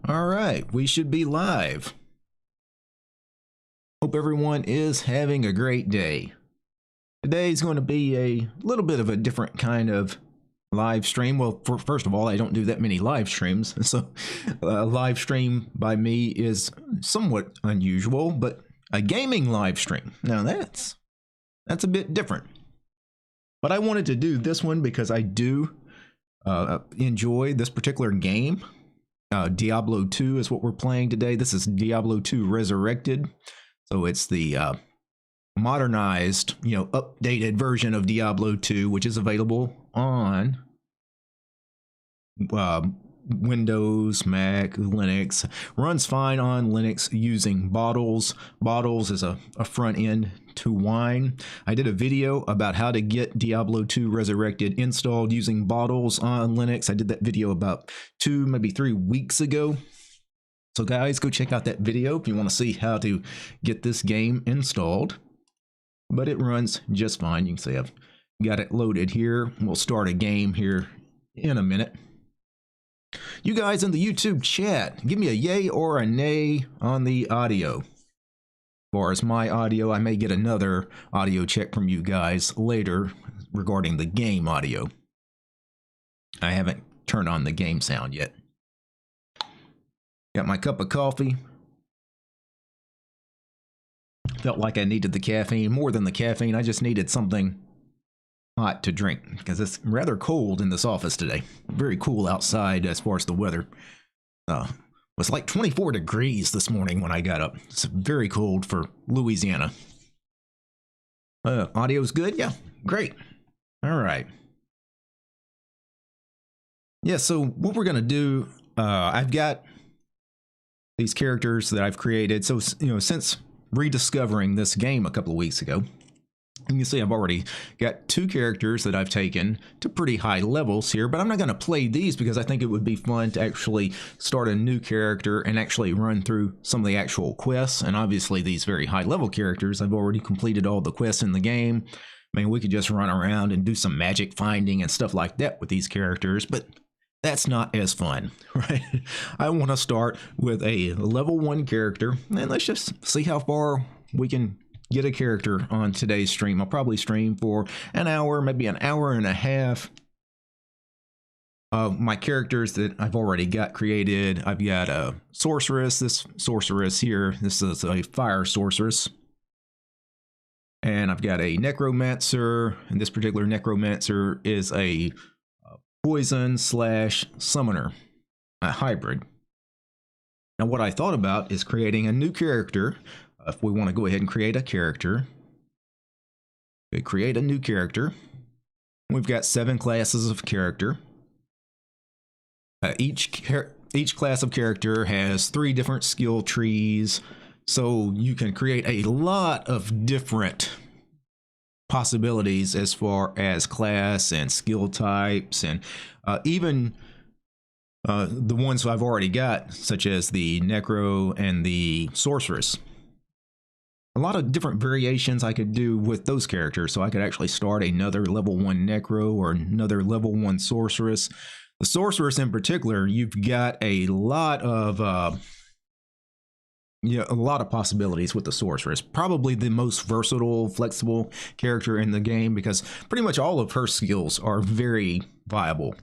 All right, we should be live. Hope everyone is having a great day. Today's going to be a little bit of a different kind of live stream. Well, first of all, I don't do that many live streams, so a live stream by me is somewhat unusual, but a gaming live stream, now that's a bit different. But I wanted to do this one because I do enjoy this particular game. Diablo 2 is what we're playing today. This is Diablo 2 Resurrected. So it's the modernized, updated version of Diablo 2, which is available on Windows, Mac, Linux. Runs fine on Linux using Bottles. Bottles is a front end to Wine. I did a video about how to get Diablo 2 Resurrected installed using Bottles on Linux. I did that video about 2, maybe 3 weeks ago. So guys, go check out that video if you want to see how to get this game installed. But it runs just fine. You can see I've got it loaded here. We'll start a game here in a minute. You guys in the YouTube chat, give me a yay or a nay on the audio. As far as my audio, I may get another audio check from you guys later regarding the game audio. I haven't turned on the game sound yet. Got my cup of coffee. Felt like I needed the caffeine. More than the caffeine, I just needed something hot to drink because it's rather cold in this office today. Very cool outside as far as the weather. It was like 24 degrees this morning when I got up. It's very cold for Louisiana. Audio's good? Yeah, great. All right. Yeah, so what we're going to do, I've got these characters that I've created. So, since rediscovering this game a couple of weeks ago, you can see I've already got 2 characters that I've taken to pretty high levels here, but I'm not going to play these because I think it would be fun to actually start a new character and actually run through some of the actual quests. And obviously these very high level characters, I've already completed all the quests in the game. I mean, we could just run around and do some magic finding and stuff like that with these characters, but that's not as fun, right? I want to start with a level 1 character, and let's just see how far we can get a character on today's stream. I'll probably stream for an hour, maybe an hour and a half. My characters that I've already got created, I've got a sorceress. This sorceress here, this is a fire sorceress. And I've got a necromancer, and this particular necromancer is a poison / summoner, a hybrid. Now what I thought about is creating a new character. If we want to go ahead and create a character, we create a new character. We've got 7 classes of character. Each class of character has 3 different skill trees, so you can create a lot of different possibilities as far as class and skill types, and even the ones I've already got, such as the necro and the sorceress. A lot of different variations I could do with those characters, so I could actually start another level 1 necro or another level 1 sorceress. The sorceress in particular, you've got a lot of possibilities with the sorceress. Probably the most versatile, flexible character in the game because pretty much all of her skills are very viable.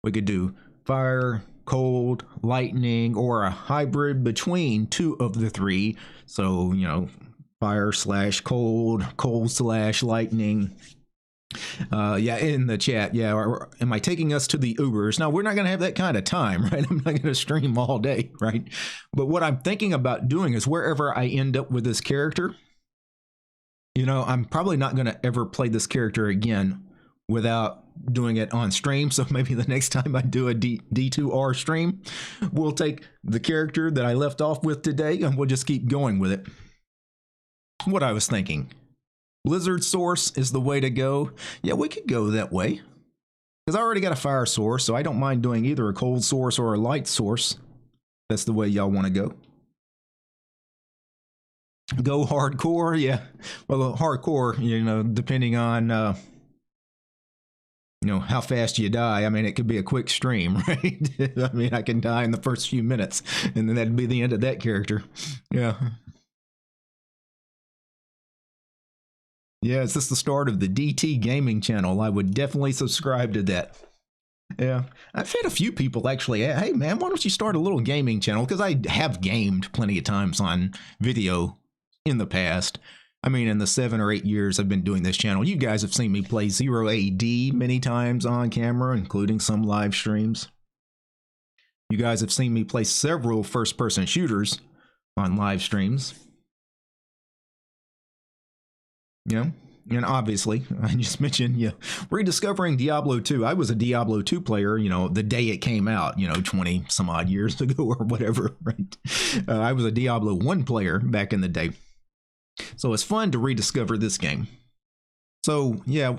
We could do fire, cold, lightning, or a hybrid between 2 of the 3. So, fire / cold, cold / lightning. Yeah, in the chat, yeah, am I taking us to the Ubers? No, we're not going to have that kind of time, right? I'm not going to stream all day, right? But what I'm thinking about doing is wherever I end up with this character, I'm probably not going to ever play this character again without doing it on stream. So maybe the next time I do a D2R stream, we'll take the character that I left off with today and we'll just keep going with it. What I was thinking, Blizzard source is the way to go. Yeah, we could go that way because I already got a fire source, so I don't mind doing either a cold source or a light source. That's the way y'all want to go. Go hardcore, yeah. Well, hardcore, depending on you know, how fast you die. I mean, it could be a quick stream, right? I mean, I can die in the first few minutes, and then that'd be the end of that character. Yeah. Yeah, is this the start of the DT gaming channel? I would definitely subscribe to that. Yeah, I've had a few people actually, hey man, why don't you start a little gaming channel? Because I have gamed plenty of times on video in the past. I mean, in the 7 or 8 years I've been doing this channel, you guys have seen me play 0AD many times on camera, including some live streams. You guys have seen me play several first-person shooters on live streams. Yeah. And obviously, I just mentioned, yeah, rediscovering Diablo 2. I was a Diablo 2 player, you know, the day it came out, you know, 20 some odd years ago or whatever, right? I was a Diablo 1 player back in the day. So it's fun to rediscover this game. So, yeah,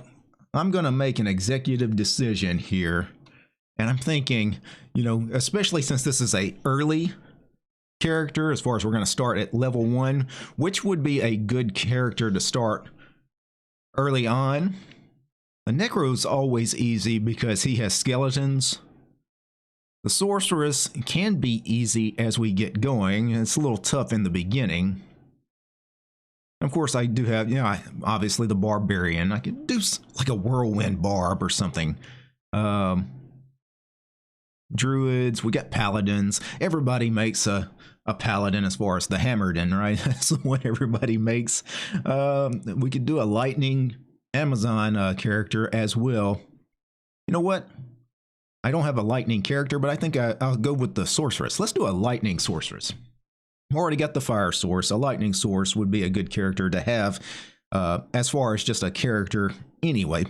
I'm going to make an executive decision here. And I'm thinking, you know, especially since this is a early character, as far as we're going to start at level 1, which would be a good character to start early on. The Necro's always easy because he has skeletons. The Sorceress can be easy as we get going. It's a little tough in the beginning. Of course, I do have, you know, obviously the Barbarian. I could do like a Whirlwind Barb or something. Druids, we got Paladins. Everybody makes a Paladin as far as the Hammerden, right? That's what everybody makes. We could do a Lightning Amazon character as well. You know what? I don't have a Lightning character, but I think I'll go with the Sorceress. Let's do a Lightning Sorceress. I've already got the Fire Source. A Lightning Source would be a good character to have as far as just a character anyway.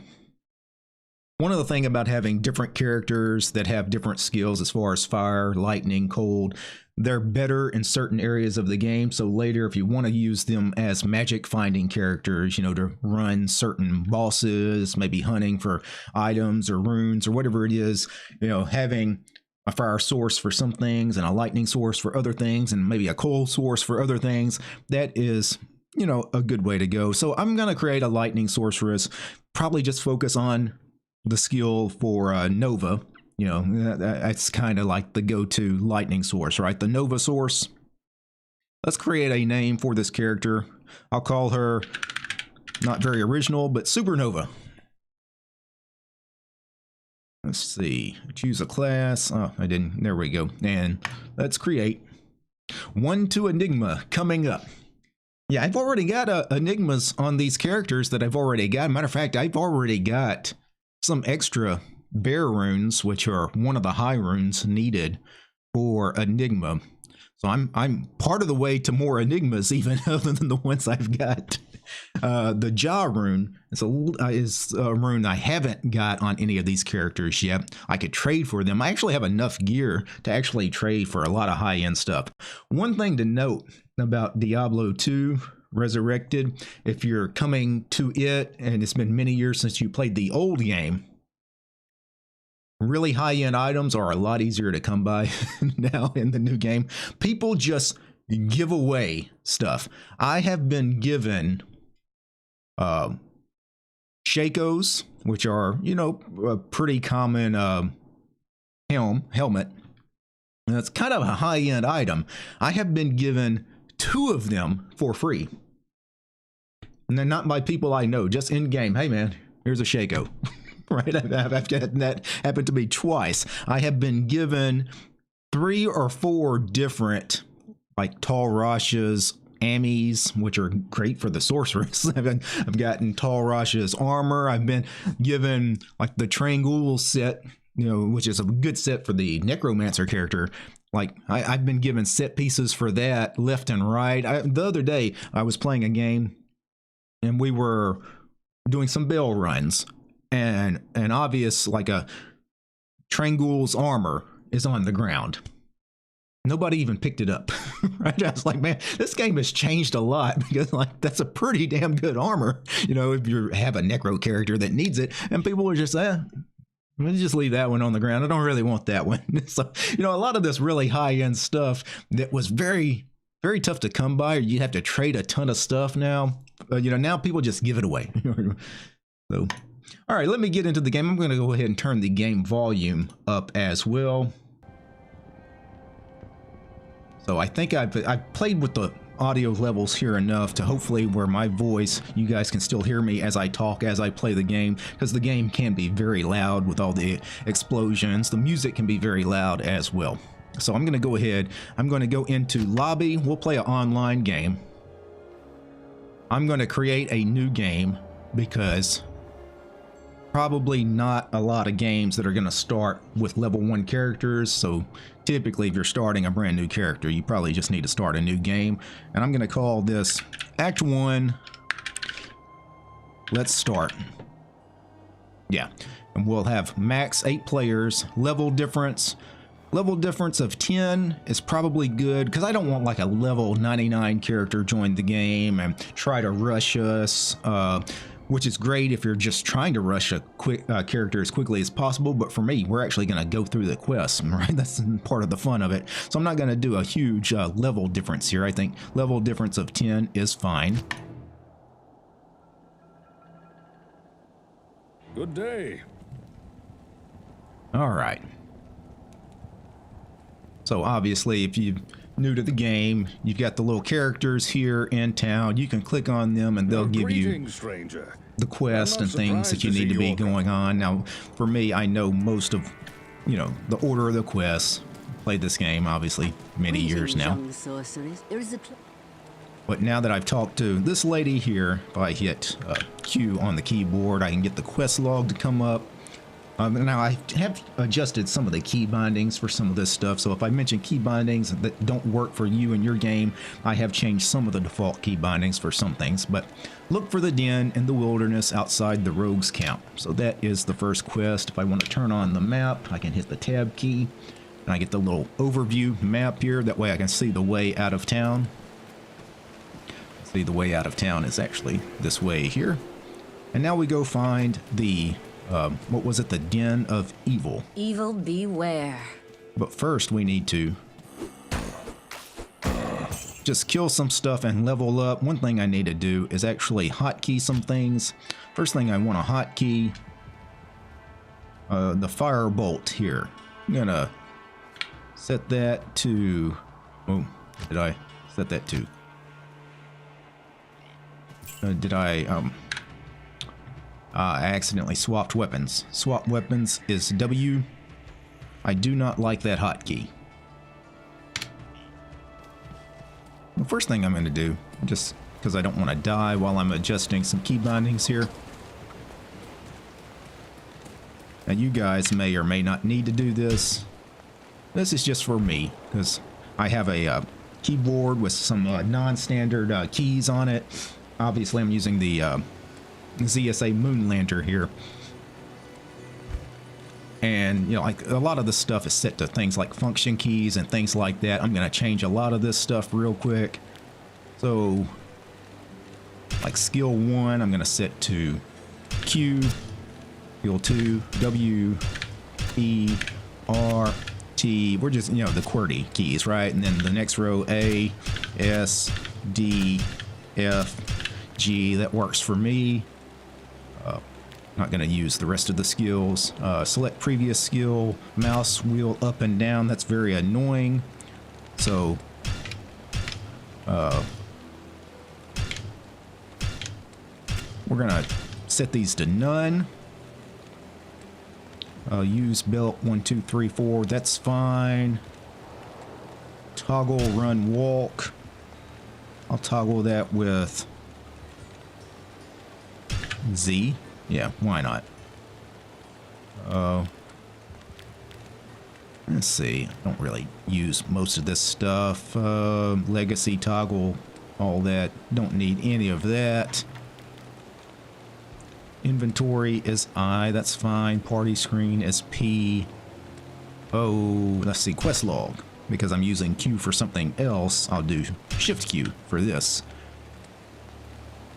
One of the things about having different characters that have different skills as far as fire, lightning, cold, they're better in certain areas of the game. So later, if you want to use them as magic finding characters, you know, to run certain bosses, maybe hunting for items or runes or whatever it is, you know, having a fire source for some things and a lightning source for other things and maybe a cold source for other things, that is, you know, a good way to go. So I'm going to create a lightning sorceress, probably just focus on the skill for Nova. You know, that's kind of like the go-to lightning source, right? The Nova source. Let's create a name for this character. I'll call her, not very original, but Supernova. Let's see, choose a class. Oh, I didn't, there we go. And let's create 1-2 Enigma coming up. Yeah, I've already got enigmas on these characters that I've already got. Matter of fact, I've already got some extra bear runes, which are one of the high runes needed for Enigma. So I'm part of the way to more enigmas, even other than the ones I've got. The Jaw rune is a rune I haven't got on any of these characters yet. I could trade for them. I actually have enough gear to actually trade for a lot of high-end stuff. One thing to note about Diablo 2 Resurrected, if you're coming to it and it's been many years since you played the old game, really high-end items are a lot easier to come by now in the new game. People just give away stuff. I have been given Shakos, which are, you know, a pretty common helmet. And that's kind of a high-end item. I have been given 2 of them for free. And they're not by people I know, just in-game. Hey, man, here's a Shako. Right? I've got that happened to me twice. I have been given 3 or 4 different, like, Tall Rasha's Amis, which are great for the sorceress. I've gotten Tall Rasha's armor. I've been given, like, the Trangul set, you know, which is a good set for the Necromancer character. Like, I've been given set pieces for that left and right. The other day, I was playing a game, and we were doing some bell runs. And an obvious, like a Trangul's armor is on the ground. Nobody even picked it up, right? I was like, man, this game has changed a lot because, like, that's a pretty damn good armor, you know, if you have a Necro character that needs it. And people are just, let's just leave that one on the ground. I don't really want that one. So, you know, a lot of this really high-end stuff that was very, very tough to come by, or you have to trade a ton of stuff now. You know, now people just give it away. So All right, let me get into the game. I'm going to go ahead and turn the game volume up as well. So I think I've played with the audio levels here enough to hopefully where my voice, you guys can still hear me as I talk, as I play the game, because the game can be very loud with all the explosions. The music can be very loud as well. So I'm going to go ahead. I'm going to go into lobby. We'll play an online game. I'm going to create a new game because probably not a lot of games that are going to start with level 1 characters. So typically if you're starting a brand new character, you probably just need to start a new game. And I'm going to call this Act 1. Let's start. Yeah. And we'll have max 8 players, level difference. Level difference of 10 is probably good because I don't want like a level 99 character join the game and try to rush us, which is great if you're just trying to rush a quick character as quickly as possible. But for me, we're actually going to go through the quest, right? That's part of the fun of it. So I'm not going to do a huge level difference here. I think level difference of 10 is fine. Good day. All right. So obviously, if you're new to the game, you've got the little characters here in town. You can click on them and they'll give you the quest and things that you need to be going on. Now, for me, I know most of, the order of the quests. Played this game, obviously, many years now. But now that I've talked to this lady here, if I hit Q on the keyboard, I can get the quest log to come up. Now I have adjusted some of the key bindings for some of this stuff, so if I mention key bindings that don't work for you in your game, I have changed some of the default key bindings for some things. But look for the den in the wilderness outside the rogues camp. So that is the first quest. If I want to turn on the map, I can hit the tab key and I get the little overview map here. That way I can see the way out of town. See, the way out of town is actually this way here. And now we go find the what was it? The Den of Evil. Evil beware. But first we need to just kill some stuff and level up. One thing I need to do is actually hotkey some things. First thing I want to hotkey the firebolt here. I'm gonna set that to, oh, did I set that to? I accidentally swapped weapons. Swap weapons is W. I do not like that hotkey. The first thing I'm going to do, just because I don't want to die while I'm adjusting some key bindings here. Now you guys may or may not need to do this. This is just for me, because I have a keyboard with some non-standard keys on it. Obviously I'm using the ZSA Moonlander here, and like a lot of this stuff is set to things like function keys and things like that. I'm going to change a lot of this stuff real quick. So like skill 1 I'm going to set to Q, skill 2 W, E, R, T. We're just the QWERTY keys, right? And then the next row A, S, D, F, G. That works for me. Not going to use the rest of the skills. Select previous skill, mouse wheel up and down. That's very annoying. So we're going to set these to none. Use belt 1, 2, 3, 4. That's fine. Toggle run walk. I'll toggle that with Z. Yeah, why not? Let's see. I don't really use most of this stuff. Legacy toggle, all that. Don't need any of that. Inventory is I. That's fine. Party screen is P. Oh, let's see. Quest log. Because I'm using Q for something else, I'll do Shift Q for this.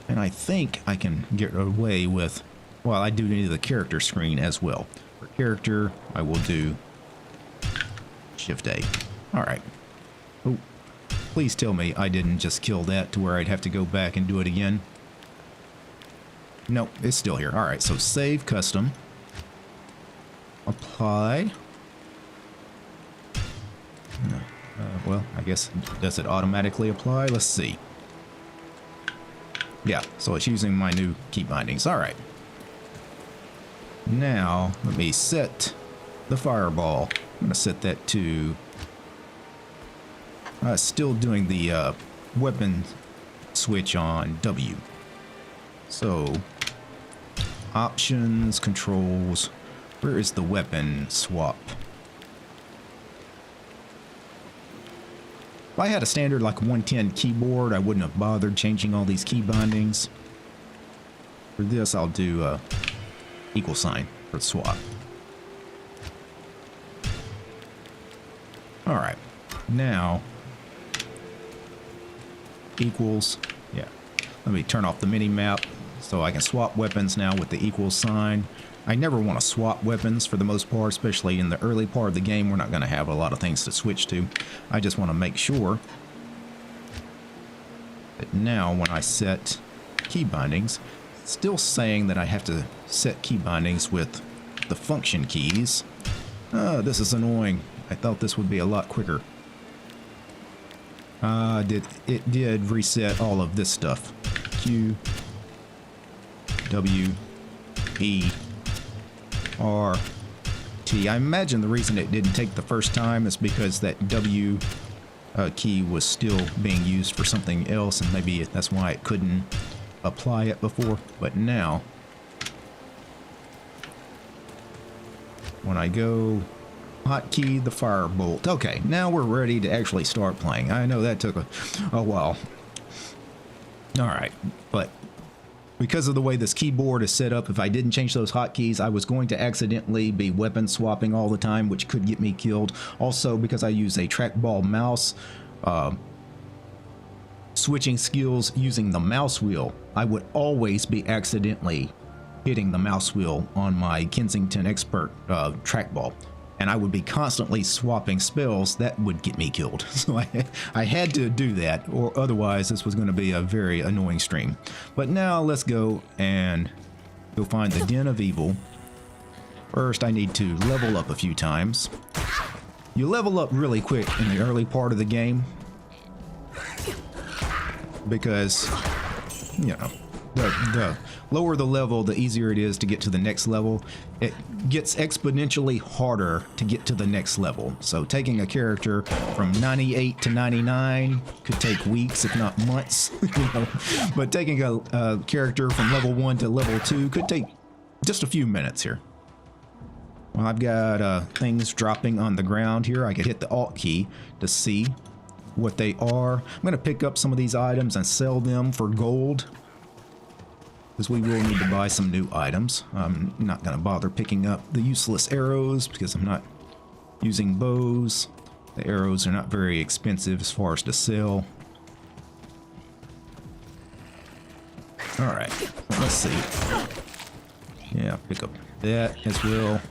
And I think I can get away with, well, I do need the character screen as well. For character, I will do Shift A. All right. Oh, please tell me I didn't just kill that to where I'd have to go back and do it again. Nope, it's still here. All right, so save custom. Apply. Well, I guess, does it automatically apply? Let's see. Yeah, so it's using my new key bindings. All right. Now, let me set the fireball. I'm going to set that to... still doing the weapon switch on W. So, options, controls. Where is the weapon swap? If I had a standard like 110 keyboard, I wouldn't have bothered changing all these key bindings. For this, I'll do equal sign for swap. All right, now equals, yeah. Let me turn off the mini map so I can swap weapons now with the equal sign. I never want to swap weapons for the most part, especially in the early part of the game. We're not going to have a lot of things to switch to. I just want to make sure that now when I set key bindings, it's still saying that I have to set key bindings with the function keys. This is annoying. I thought this would be a lot quicker. It did reset all of this stuff. Q, W, E, R, T. I imagine the reason it didn't take the first time is because that W key was still being used for something else, and maybe that's why it couldn't apply it before. But now, when I go hotkey the firebolt. Okay, now we're ready to actually start playing. I know that took a while. All right, but because of the way this keyboard is set up, if I didn't change those hotkeys, I was going to accidentally be weapon swapping all the time, which could get me killed. Also, because I use a trackball mouse, switching skills using the mouse wheel, I would always be accidentally hitting the mouse wheel on my Kensington Expert trackball. And I would be constantly swapping spells. That would get me killed. So I had to do that, or otherwise this was going to be a very annoying stream. But now let's go and go find the Den of Evil. First, I need to level up a few times. You level up really quick in the early part of the game, because, you know, the lower the level, the easier it is to get to the next level. It gets exponentially harder to get to the next level. So taking a character from 98 to 99 could take weeks, if not months. You know? But taking a character from level 1 to level 2 could take just a few minutes here. Well, I've got things dropping on the ground here. I could hit the Alt key to see what they are. I'm going to pick up some of these items and sell them for gold, because we will need to buy some new items. I'm not going to bother picking up the useless arrows because I'm not using bows. The arrows are not very expensive as far as to sell. Alright, let's see. Yeah, pick up that as well.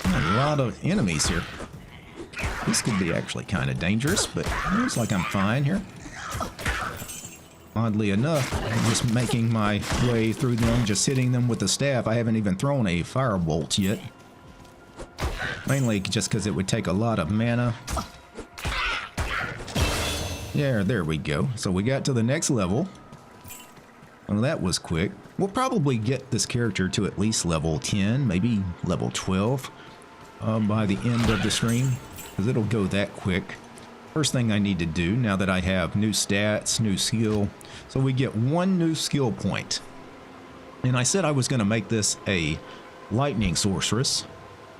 A lot of enemies here. This could be actually kind of dangerous, but it looks like I'm fine here. Oddly enough, I'm just making my way through them, just hitting them with the staff. I haven't even thrown a firebolt yet. Mainly just because it would take a lot of mana. Yeah, there we go. So we got to the next level. Well, that was quick. We'll probably get this character to at least level 10, maybe level 12 by the end of the stream, because it'll go that quick. First thing I need to do, now that I have new stats, new skill, so we get one new skill point. And I said I was going to make this a lightning sorceress.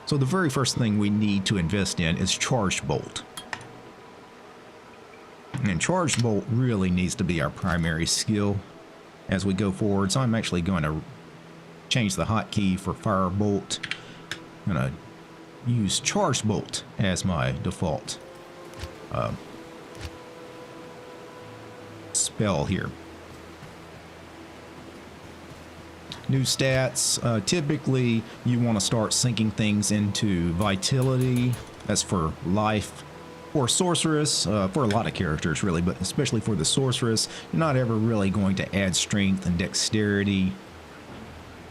So the very first thing we need to invest in is Charged Bolt. And Charged Bolt really needs to be our primary skill as we go forward. So I'm actually going to change the hotkey for Firebolt. I'm going to use Charged Bolt as my default spell here. New stats. Typically, you want to start sinking things into vitality. That's for life. For sorceress, for a lot of characters really, but especially for the sorceress, you're not ever really going to add strength and dexterity.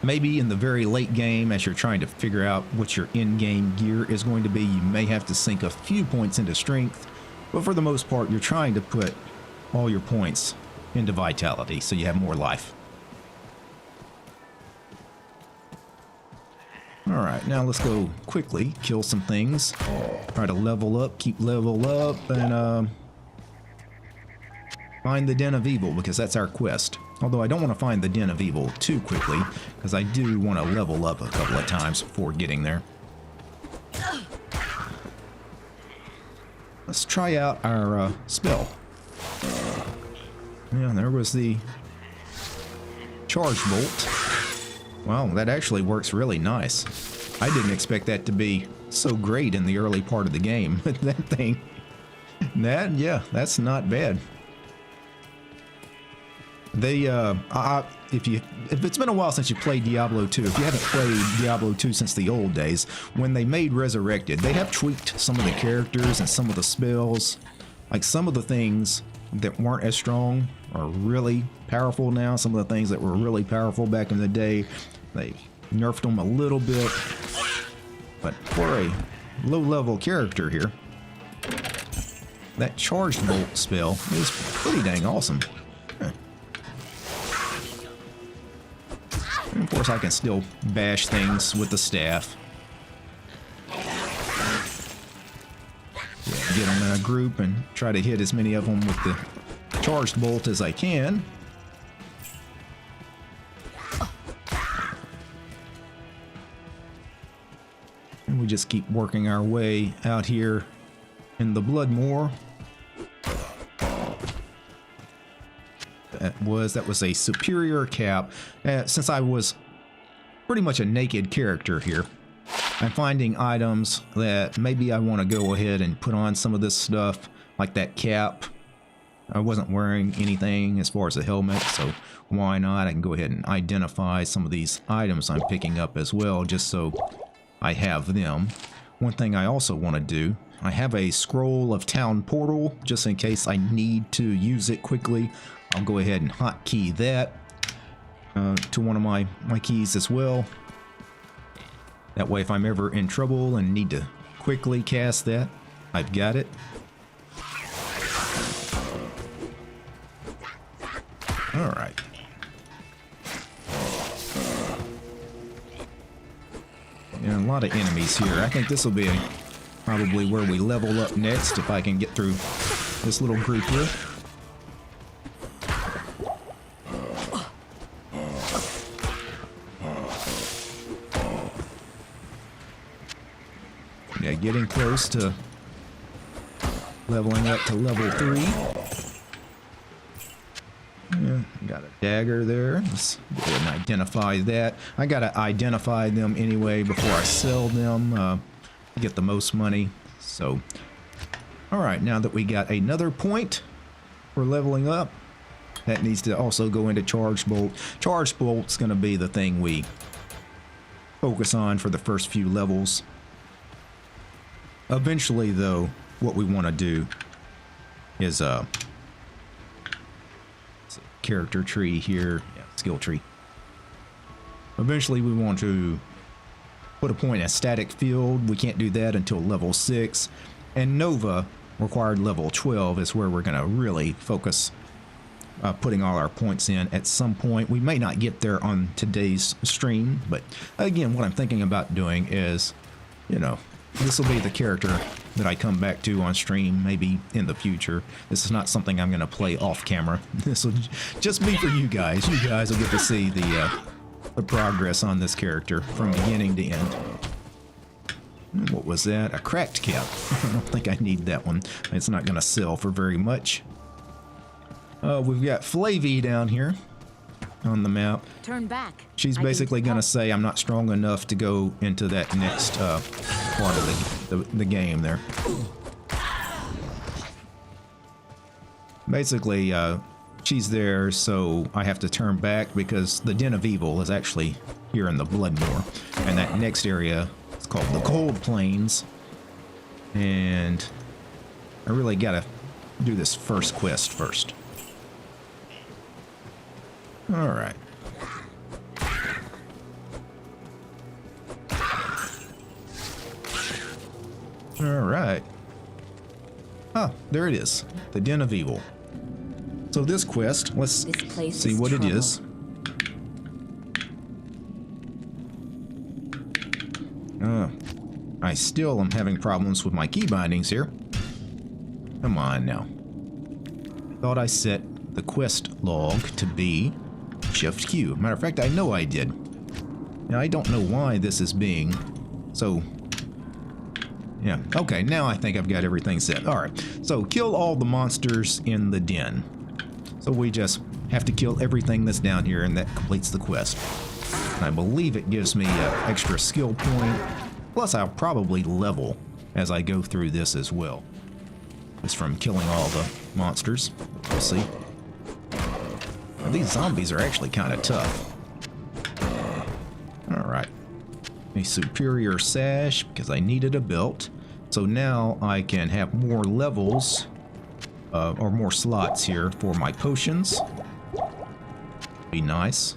Maybe in the very late game, as you're trying to figure out what your in-game gear is going to be, you may have to sink a few points into strength, but for the most part, you're trying to put all your points into vitality, so you have more life. Alright, now let's go quickly, kill some things, try to level up, keep level up, and find the Den of Evil, because that's our quest. Although I don't want to find the Den of Evil too quickly, because I do want to level up a couple of times before getting there. Let's try out our spell. Yeah, there was the Charge Bolt. Wow, that actually works really nice. I didn't expect that to be so great in the early part of the game. That thing, yeah, that's not bad. They, if it's been a while since you played Diablo 2, if you haven't played Diablo 2 since the old days, when they made Resurrected, they have tweaked some of the characters and some of the spells. Like some of the things that weren't as strong are really powerful now. Some of the things that were really powerful back in the day, they nerfed them a little bit. But for a low-level character here, that Charged Bolt spell is pretty dang awesome. And of course, I can still bash things with the staff. Get them in a group and try to hit as many of them with the Charged Bolt as I can. And we just keep working our way out here in the Blood Moor. That was a superior cap. Since I was pretty much a naked character here, I'm finding items that maybe I want to go ahead and put on some of this stuff, like that cap. I wasn't wearing anything as far as a helmet, so why not? I can go ahead and identify some of these items I'm picking up as well, just so I have them. One thing I also want to do, I have a scroll of Town Portal, just in case I need to use it quickly. I'll go ahead and hotkey that to one of my keys as well. That way, if I'm ever in trouble and need to quickly cast that, I've got it. All right. Yeah, a lot of enemies here. I think this will be probably where we level up next, if I can get through this little group here. Yeah, getting close to leveling up to level 3. Yeah, got a dagger there. Let's go ahead and identify that. I gotta identify them anyway before I sell them to get the most money. So, all right, now that we got another point for leveling up, that needs to also go into Charged Bolt. Charged Bolt's gonna be the thing we focus on for the first few levels. Eventually, though, what we want to do is character tree here, yeah, skill tree. Eventually, we want to put a point in static field. We can't do that until level 6, and Nova required level 12 is where we're going to really focus putting all our points in at some point. We may not get there on today's stream, but again, what I'm thinking about doing is, you know, this will be the character that I come back to on stream maybe in the future. This is not something I'm going to play off camera. This will just be for you guys. You guys will get to see the progress on this character from beginning to end. What was that? A cracked cap. I don't think I need that one. It's not going to sell for very much. We've got Flavie down here on the map. Turn back. She's basically going to say I'm not strong enough to go into that next part of the game there. Basically, she's there, so I have to turn back because the Den of Evil is actually here in the Blood Moor. And that next area is called the Cold Plains. And I really gotta do this first quest first. Alright. Alright. Ah, there it is. The Den of Evil. So this quest, let's see what it is. I still am having problems with my key bindings here. Come on now. Thought I set the quest log to be Shift Q. Matter of fact, I know I did. Now, I don't know why this is being so... Yeah, okay, now I think I've got everything set. Alright, so kill all the monsters in the den. So we just have to kill everything that's down here, and that completes the quest. And I believe it gives me an extra skill point. Plus, I'll probably level as I go through this as well. Just from killing all the monsters. We'll see. Now, these zombies are actually kind of tough. Alright. A superior sash, because I needed a belt. So now I can have more levels, or more slots here for my potions. Be nice.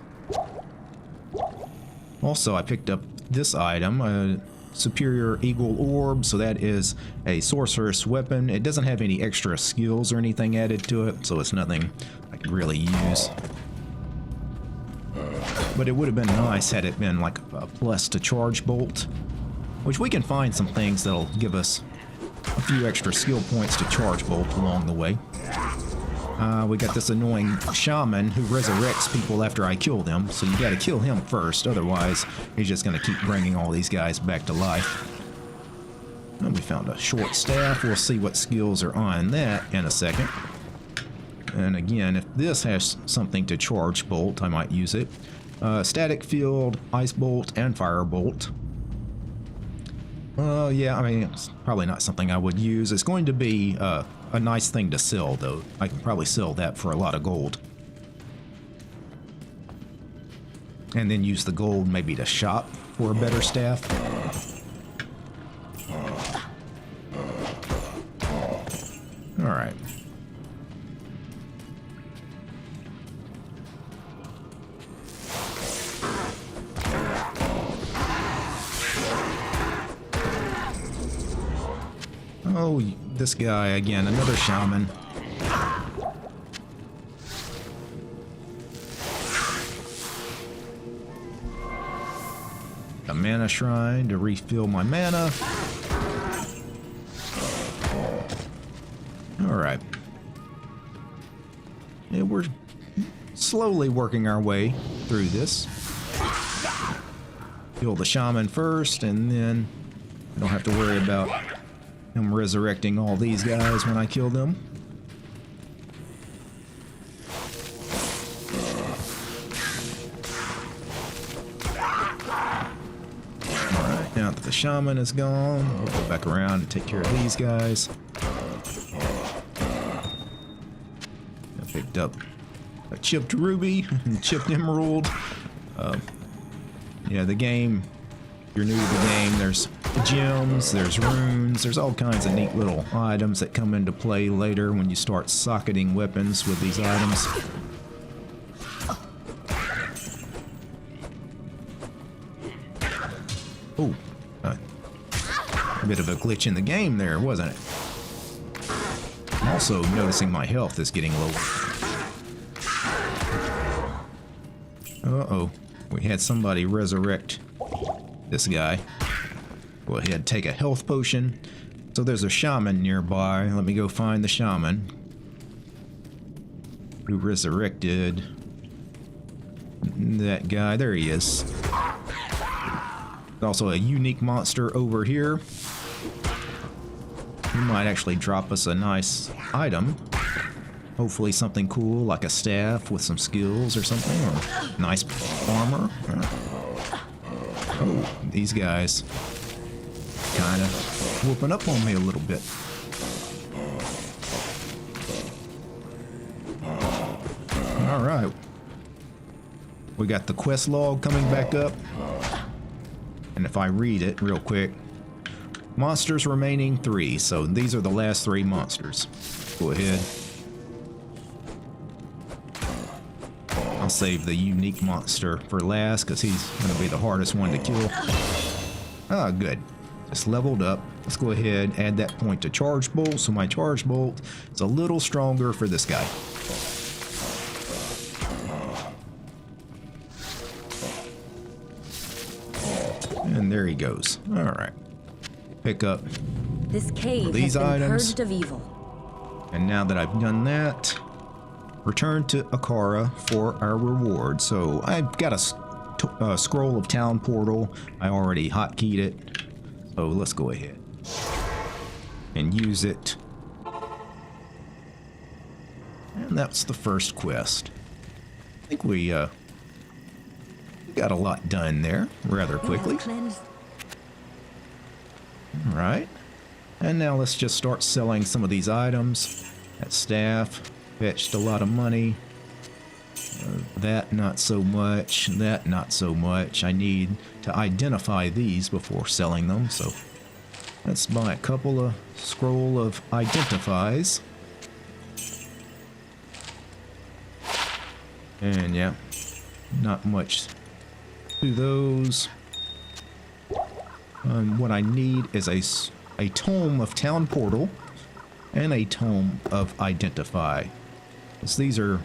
Also, I picked up this item, Superior Eagle Orb, so that is a sorceress weapon. It doesn't have any extra skills or anything added to it, so it's nothing I could really use. But it would have been nice had it been like a plus to charge bolt, which we can find some things that'll give us a few extra skill points to charge bolt along the way. We got this annoying shaman who resurrects people after I kill them, so you gotta kill him first, otherwise he's just gonna keep bringing all these guys back to life. And we found a short staff. We'll see what skills are on that in a second. And again, if this has something to charge bolt, I might use it. Static field, ice bolt, and fire bolt. Yeah, I mean, it's probably not something I would use. It's going to be a nice thing to sell, though. I can probably sell that for a lot of gold. And then use the gold maybe to shop for a better staff. Alright. Oh, this guy again, another shaman. A mana shrine to refill my mana. Alright. Yeah, we're slowly working our way through this. Kill the shaman first, and then I don't have to worry about him resurrecting all these guys when I kill them. Alright, now that the shaman is gone, we'll go back around and take care of these guys. I picked up a chipped ruby and chipped emerald. Yeah, the game, if you're new to the game, there's gems, there's runes, there's all kinds of neat little items that come into play later when you start socketing weapons with these items. Oh, a bit of a glitch in the game there, wasn't it? I'm also noticing my health is getting low. Uh-oh, we had somebody resurrect this guy. Go ahead, take a health potion. So there's a shaman nearby. Let me go find the shaman who resurrected that guy. There he is. There's also a unique monster over here. He might actually drop us a nice item. Hopefully something cool like a staff with some skills or something, or nice armor. Oh, these guys kind of whooping up on me a little bit. Alright. We got the quest log coming back up. And if I read it real quick, Monsters remaining 3, so these are the last 3 monsters. Go ahead. I'll save the unique monster for last because he's going to be the hardest one to kill. Ah, good. Just leveled up. Let's go ahead and add that point to charge bolt, so my charge bolt is a little stronger for this guy. And there he goes. All right. Pick up this cave these has been items. purged of evil. And now that I've done that, return to Akara for our reward. So I've got a scroll of town portal. I already hotkeyed it. So let's go ahead and use it. And that's the first quest. I think we got a lot done there rather quickly. All right. And now let's just start selling some of these items. That staff fetched a lot of money. That not so much. That not so much. I need to identify these before selling them. So let's buy a couple of scroll of identifies. And yeah, not much to those. What I need is a tome of town portal and a tome of identify. Because these are,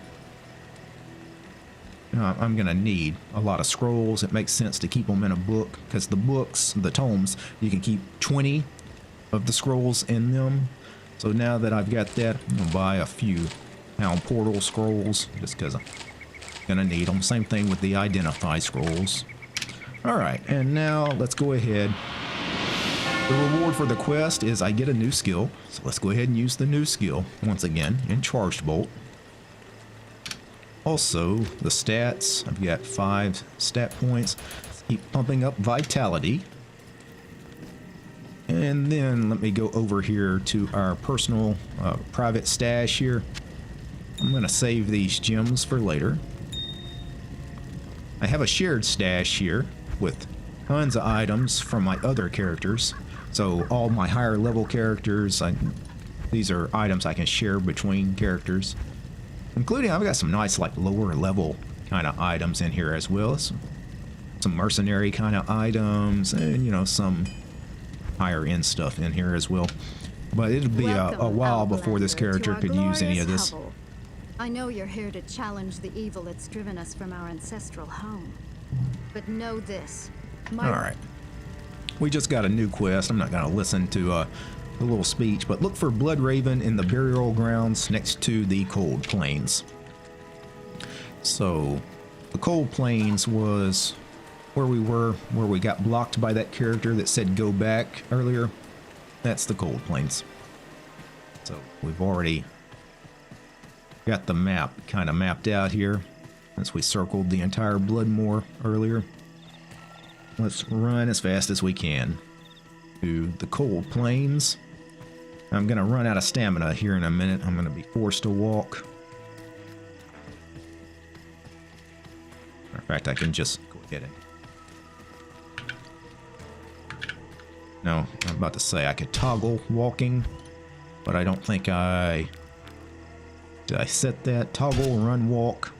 I'm gonna need a lot of scrolls. It makes sense to keep them in a book because the books, the tomes, you can keep 20 of the scrolls in them. So now that I've got that, I'm gonna buy a few town portal scrolls just because I'm gonna need them. Same thing with the identify scrolls. All right, and now let's go ahead. The reward for the quest is I get a new skill. So let's go ahead and use the new skill once again in Charged Bolt. Also, the stats. I've got 5 stat points. Keep pumping up vitality. And then let me go over here to our personal private stash here. I'm going to save these gems for later. I have a shared stash here with tons of items from my other characters. So all my higher level characters, these are items I can share between characters. Including, I've got some nice like lower level kind of items in here as well. Some mercenary kind of items and, you know, some higher end stuff in here as well. But it'll be a while before this character could use any of this. Hovel. I know you're here to challenge the evil that's driven us from our ancestral home. But know this. All right. We just got a new quest. I'm not going to listen to the little speech, but look for Blood Raven in the burial grounds next to the Cold Plains. So the Cold Plains was where we were, where we got blocked by that character that said go back earlier. That's the Cold Plains. So we've already got the map kind of mapped out here since we circled the entire Blood Moor earlier. Let's run as fast as we can to the Cold Plains. I'm going to run out of stamina here in a minute. I'm going to be forced to walk. In fact, I can just go ahead and... No, I'm about to say I could toggle walking, but I don't think I... Did I set that? Toggle, run, walk.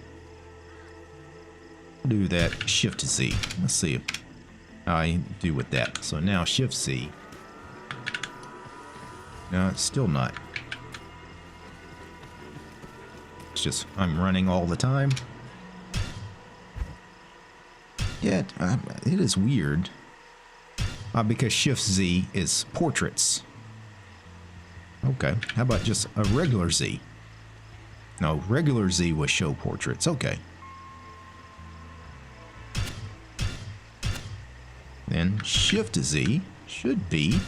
Do that. Shift Z. Let's see how I do with that. So now Shift Z. No, it's still not. It's just I'm running all the time. Yeah, it is weird. Because Shift Z is portraits. Okay, how about just a regular Z? No, regular Z was show portraits. Okay. Then Shift Z should be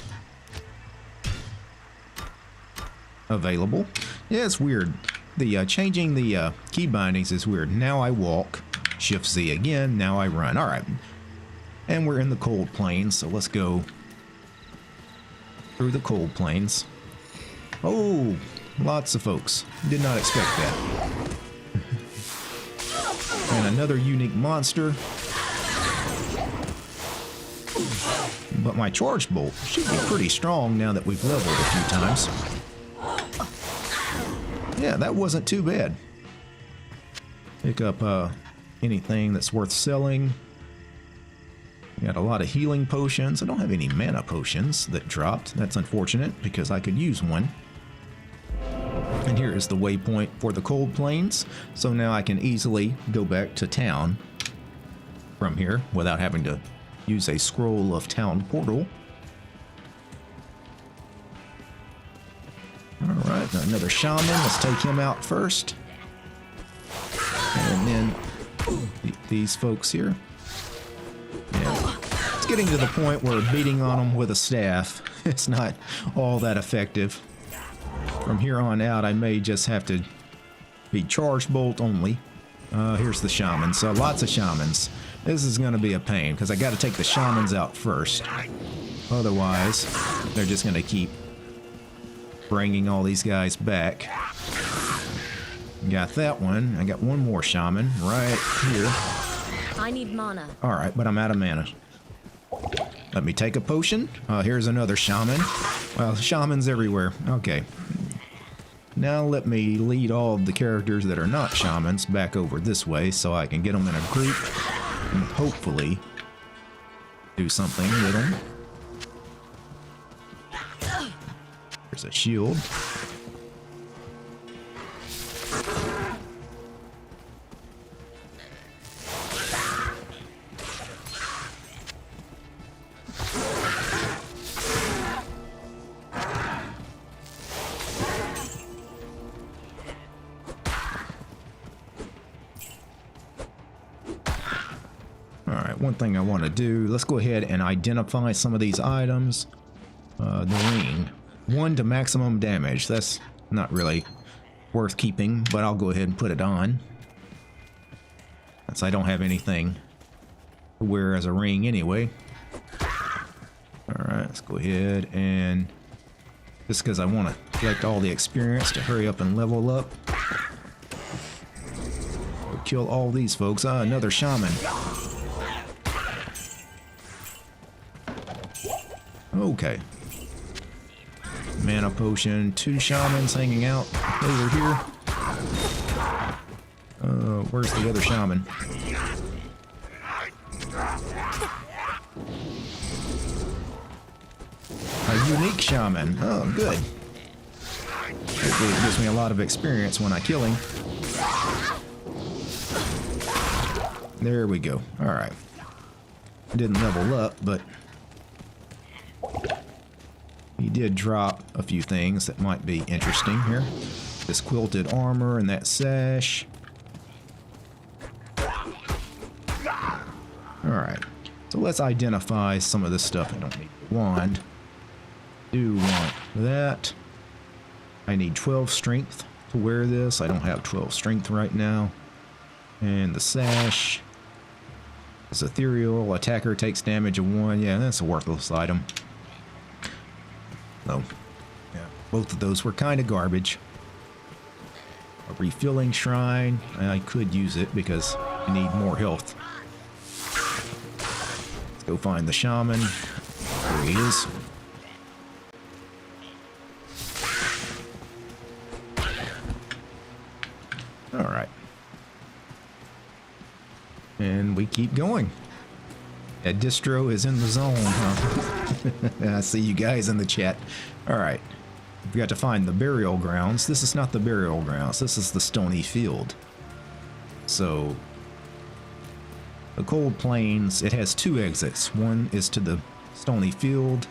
available. Yeah, it's weird. The changing the key bindings is weird. Now I walk. Shift Z again. Now I run. All right. And we're in the Cold Plains, so let's go through the Cold Plains. Oh, lots of folks. Did not expect that. And another unique monster. But my charge bolt should be pretty strong now that we've leveled a few times. Yeah, that wasn't too bad. Pick up anything that's worth selling. Got a lot of healing potions. I don't have any mana potions that dropped. That's unfortunate because I could use one. And here is the waypoint for the cold plains. So now I can easily go back to town from here without having to use a scroll of town portal. Alright, another shaman. Let's take him out first. And then these folks here. Yeah. It's getting to the point where beating on them with a staff, it's not all that effective. From here on out, I may just have to be charge bolt only. Here's the shamans. So lots of shamans. This is going to be a pain because I got to take the shamans out first. Otherwise, they're just going to keep bringing all these guys back. Got that one. I got one more shaman right here. I need mana. Alright, but I'm out of mana. Let me take a potion. Here's another shaman. Well, shamans everywhere. Okay. Now let me lead all of the characters that are not shamans back over this way so I can get them in a group and hopefully do something with them. There's a shield. One thing I want to do, let's go ahead and identify some of these items. The ring. 1 to maximum damage. That's not really worth keeping, but I'll go ahead and put it on. Since I don't have anything to wear as a ring anyway. Alright, let's go ahead and... just because I want to collect all the experience to hurry up and level up. We'll kill all these folks. Another shaman. Okay. Mana potion, 2 shamans hanging out over here. Where's the other shaman? A unique shaman. Oh, good. Hopefully it gives me a lot of experience when I kill him. There we go. Alright. Didn't level up, but... he did drop a few things that might be interesting here. This quilted armor and that sash. Alright, so let's identify some of this stuff. I don't need a wand. Do want that. I need 12 strength to wear this. I don't have 12 strength right now. And the sash. This ethereal. Attacker takes damage of 1. Yeah, that's a worthless item. So, yeah, both of those were kind of garbage. A refilling shrine. I could use it because I need more health. Let's go find the shaman. There he is. Alright. And we keep going. That distro is in the zone, huh? I see you guys in the chat. Alright. We've got to find the burial grounds. This is not the burial grounds. This is the Stony field. So, the cold plains, it has 2 exits. One is to the Stony field.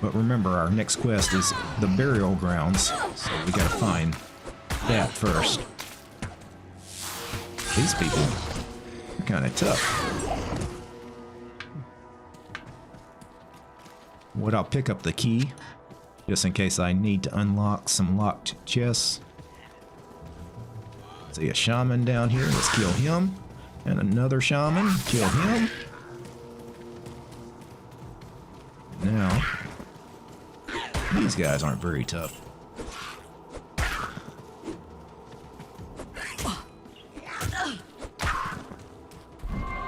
But remember, our next quest is the burial grounds. So we gotta find that first. These people are kind of tough. What I'll pick up the key, just in case I need to unlock some locked chests. See a shaman down here, let's kill him. And another shaman, kill him. Now, these guys aren't very tough.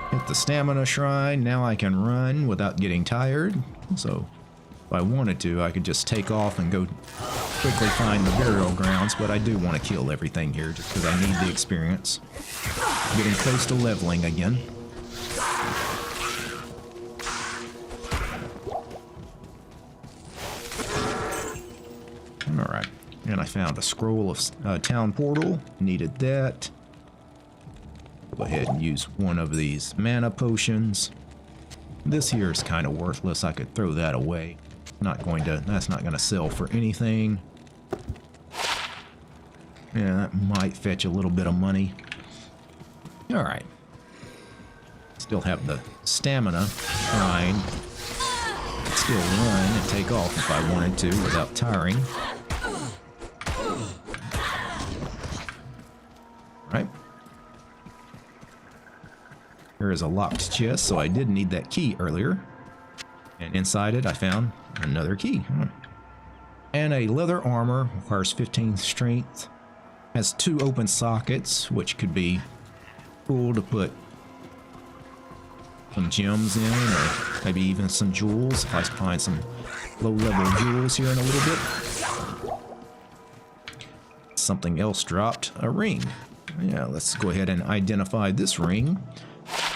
Hit the stamina shrine. Now I can run without getting tired. So if I wanted to, I could just take off and go quickly find the burial grounds, but I do want to kill everything here just because I need the experience. Getting close to leveling again. Alright, and I found a scroll of town portal. Needed that. Go ahead and use one of these mana potions. This here is kind of worthless. I could throw that away. That's not going to sell for anything. Yeah, that might fetch a little bit of money. Alright. Still have the stamina shrine. Could still run and take off if I wanted to without tiring. Right. Here is a locked chest, so I did need that key earlier. And inside it, I found another key. And a leather armor, requires 15 strength. Has 2 open sockets, which could be cool to put some gems in, or maybe even some jewels, if I find some low-level jewels here in a little bit. Something else dropped, a ring. Yeah, let's go ahead and identify this ring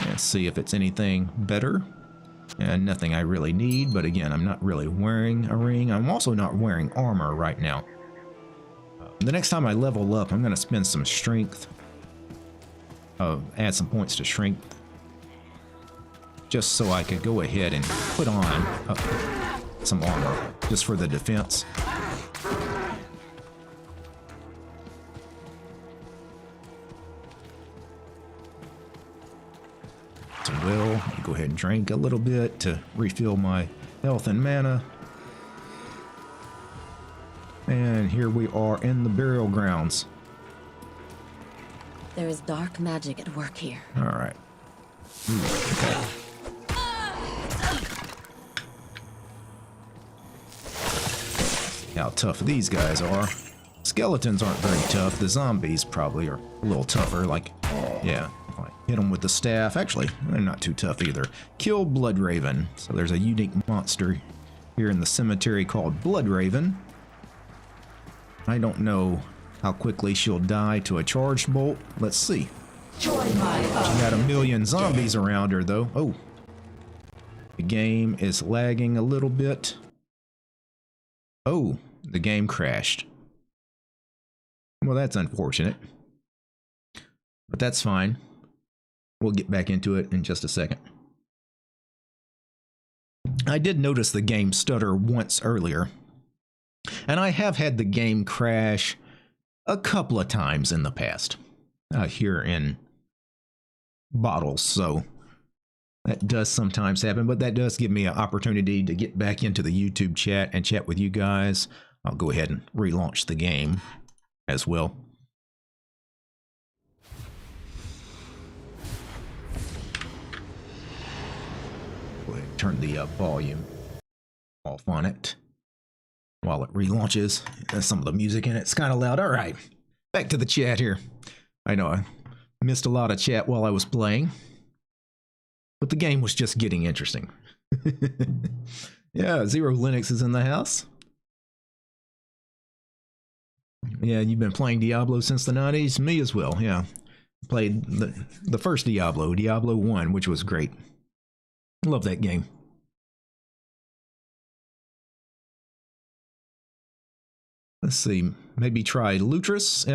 and see if it's anything better. And nothing I really need, but again, I'm not really wearing a ring. I'm also not wearing armor right now. The next time I level up, I'm going to spend some strength. Add some points to strength. Just so I could go ahead and put on some armor, just for the defense. So well, go ahead and drink a little bit to refill my health and mana. And here we are in the burial grounds. There is dark magic at work here. All right. Okay. How tough these guys are. Skeletons aren't very tough. The zombies probably are a little tougher. Like, yeah, if I hit them with the staff. Actually, they're not too tough either. Kill Blood Raven. So there's a unique monster here in the cemetery called Blood Raven. I don't know how quickly she'll die to a charged bolt. Let's see. She got a million zombies around her, though. Oh. The game is lagging a little bit. Oh, the game crashed. Well, that's unfortunate. But that's fine. We'll get back into it in just a second. I did notice the game stutter once earlier. And I have had the game crash a couple of times in the past. Here in Bottles, so that does sometimes happen, but that does give me an opportunity to get back into the YouTube chat and chat with you guys. I'll go ahead and relaunch the game as well. Go ahead and turn the volume off on it while it relaunches. Some of the music in it's kind of loud. All right, back to the chat here. I know I missed a lot of chat while I was playing, but the game was just getting interesting. Yeah, Zero Linux is in the house. Yeah, you've been playing Diablo since the 90s? Me as well, yeah. Played the first Diablo, Diablo 1, which was great. Love that game. Let's see, maybe try Lutris.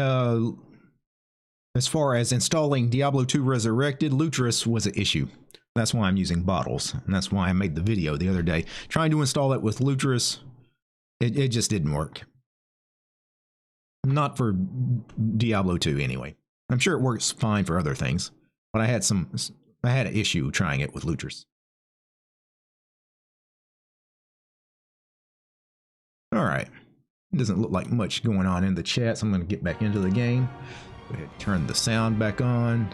As far as installing Diablo 2 Resurrected, Lutris was an issue. That's why I'm using Bottles, and that's why I made the video the other day. Trying to install it with Lutris, it just didn't work. Not for Diablo 2 anyway. I'm sure it works fine for other things, but I had an issue trying it with Lutris. All right. It doesn't look like much going on in the chat, so I'm going to get back into the game. Go ahead and turn the sound back on.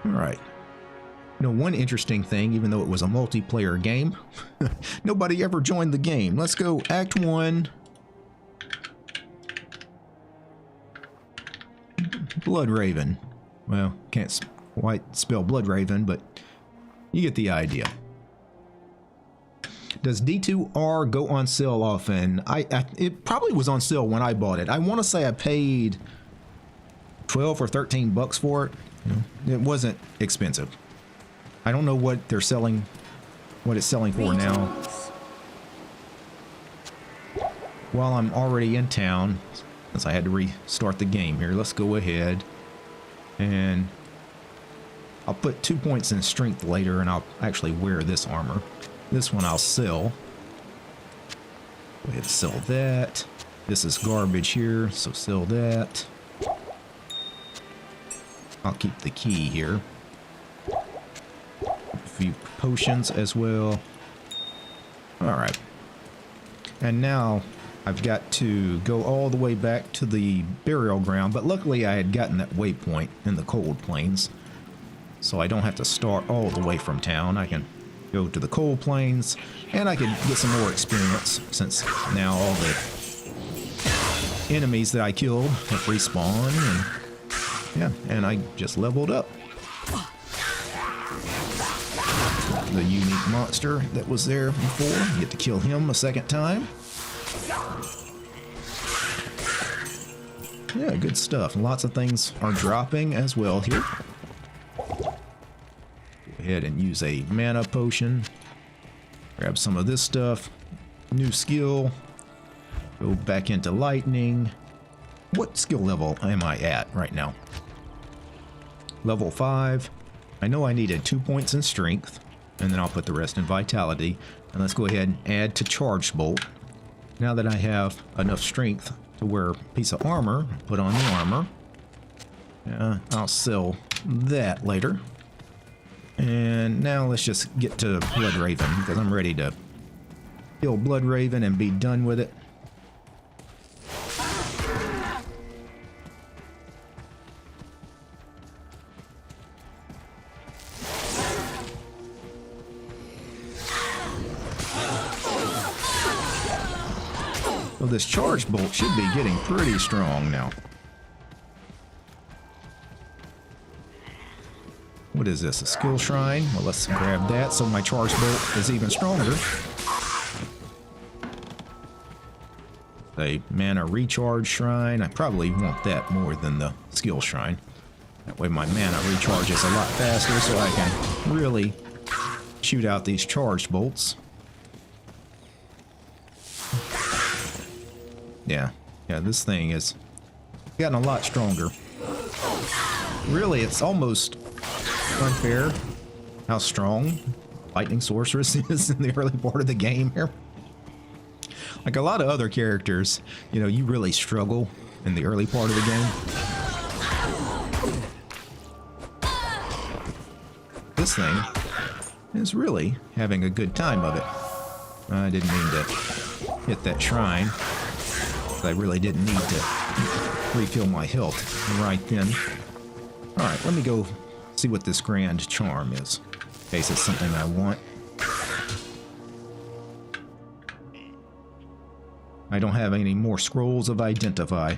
All right. You know, one interesting thing, even though it was a multiplayer game, nobody ever joined the game. Let's go Act 1. Blood Raven. Well, can't quite spell Blood Raven, but you get the idea. Does D2R go on sale often? It probably was on sale when I bought it. I want to say I paid 12 or 13 bucks for it. It wasn't expensive. I don't know what they're selling, what it's selling for now. While I'm already in town, since I had to restart the game here, let's go ahead and I'll put 2 points in strength later, and I'll actually wear this armor. This one I'll sell. Go ahead and sell that. This is garbage here, so sell that. I'll keep the key here. A few potions as well. Alright. And now I've got to go all the way back to the burial ground, but luckily I had gotten that waypoint in the cold plains. So I don't have to start all the way from town. I can go to the cold plains, and I can get some more experience since now all the enemies that I killed have respawned, and yeah, and I just leveled up. The unique monster that was there before, you get to kill him a second time. Yeah, good stuff. Lots of things are dropping as well here. Ahead and use a mana potion. Grab some of this stuff. New skill. Go back into lightning. What skill level am I at right now? Level 5. I know I needed 2 points in strength, and then I'll put the rest in vitality. And let's go ahead and add to charged bolt. Now that I have enough strength to wear a piece of armor, put on the armor. I'll sell that later. And now let's just get to Blood Raven, because I'm ready to kill Blood Raven and be done with it. Well, this charge bolt should be getting pretty strong now. What is this, a skill shrine? Well, let's grab that so my charge bolt is even stronger. A mana recharge shrine. I probably want that more than the skill shrine. That way my mana recharges a lot faster so I can really shoot out these charged bolts. Yeah, this thing has gotten a lot stronger. Really, it's almost unfair how strong Lightning Sorceress is in the early part of the game here. Like a lot of other characters, you know, you really struggle in the early part of the game. This thing is really having a good time of it. I didn't mean to hit that shrine. I really didn't need to refill my health right then. Alright, let me go see what this grand charm is, in case it's something I want. I don't have any more scrolls of identify.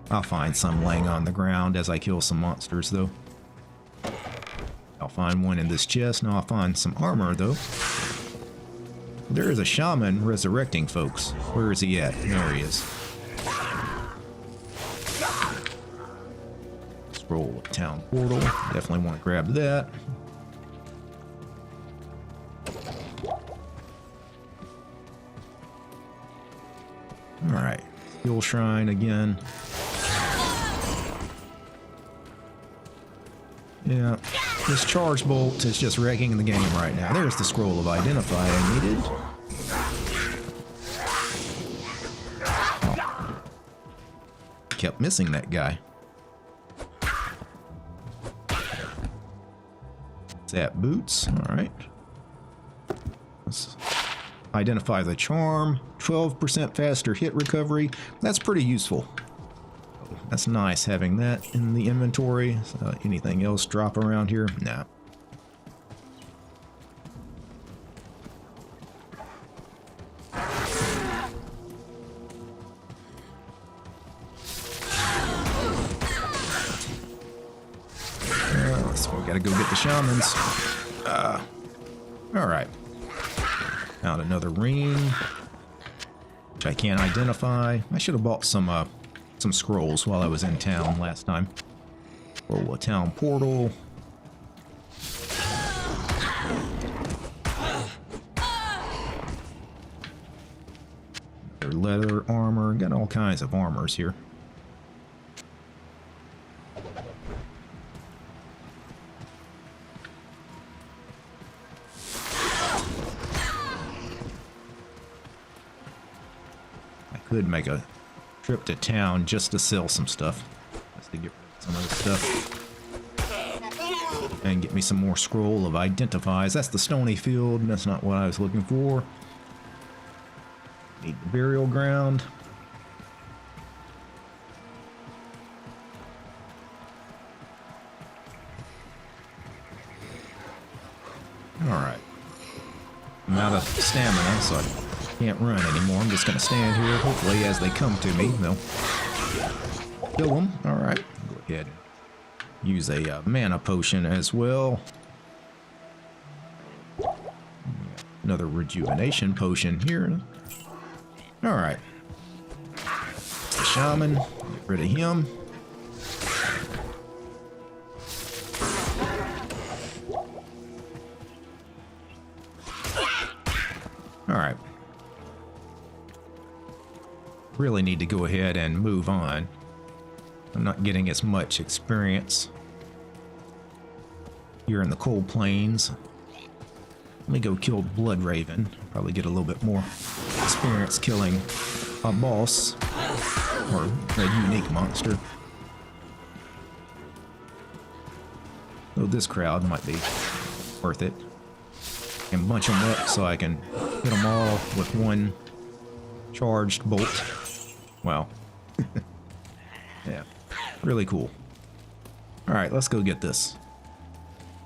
I'll find some laying on the ground as I kill some monsters, though. I'll find one in this chest. Now I'll find some armor, though. There is a shaman resurrecting folks. Where is he at? There he is. Scroll of town portal. Definitely want to grab that. Alright. Skill shrine again. Yeah. This charge bolt is just wrecking the game right now. There's the scroll of identify I needed. Oh. Kept missing that guy. What's that? Boots? Alright. Let's identify the charm. 12% faster hit recovery. That's pretty useful. That's nice having that in the inventory. Anything else drop around here? Nah. gotta go get the shamans. Alright. Found another ring, which I can't identify. I should have bought some scrolls while I was in town last time. Roll a town portal. Their leather armor. Got all kinds of armors here. I could make a trip to town just to sell some stuff. Just to get rid of some of this stuff. And get me some more scroll of identifies. That's the Stony field. That's not what I was looking for. Need the burial ground. Alright. I'm out of stamina, so I can't run anymore. I'm just going to stand here. Hopefully, as they come to me, they'll kill them. Alright. Go ahead and use a mana potion as well. Another rejuvenation potion here. Alright. The shaman. Get rid of him. Alright. Really need to go ahead and move on. I'm not getting as much experience here in the cold plains. Let me go kill Blood Raven. Probably get a little bit more experience killing a boss or a unique monster. Though this crowd might be worth it. And bunch them up so I can hit them all with one charged bolt. Wow. Yeah. Really cool. Alright, let's go get this.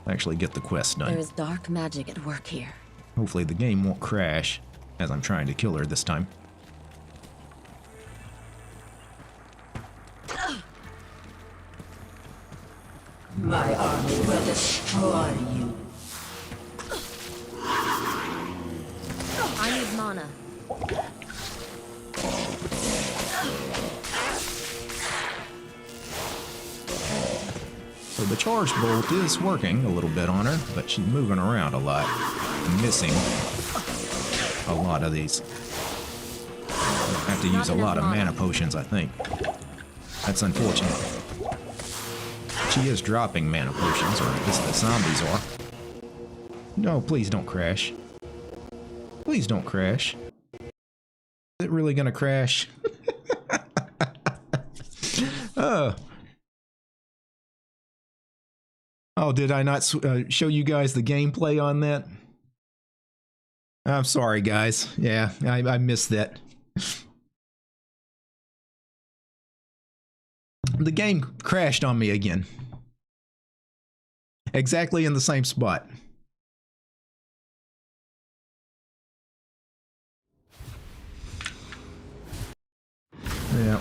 Actually get the quest done. There is dark magic at work here. Hopefully the game won't crash as I'm trying to kill her this time. My army will destroy you. I need mana. So the charged bolt is working a little bit on her, but she's moving around a lot. Missing a lot of these. I have to use a lot of mana potions, I think. That's unfortunate. She is dropping mana potions, or at least the zombies are. No, please don't crash. Please don't crash. Is it really gonna crash? Oh, did I not show you guys the gameplay on that? I'm sorry, guys. Yeah, I missed that. The game crashed on me again. Exactly in the same spot. Yeah.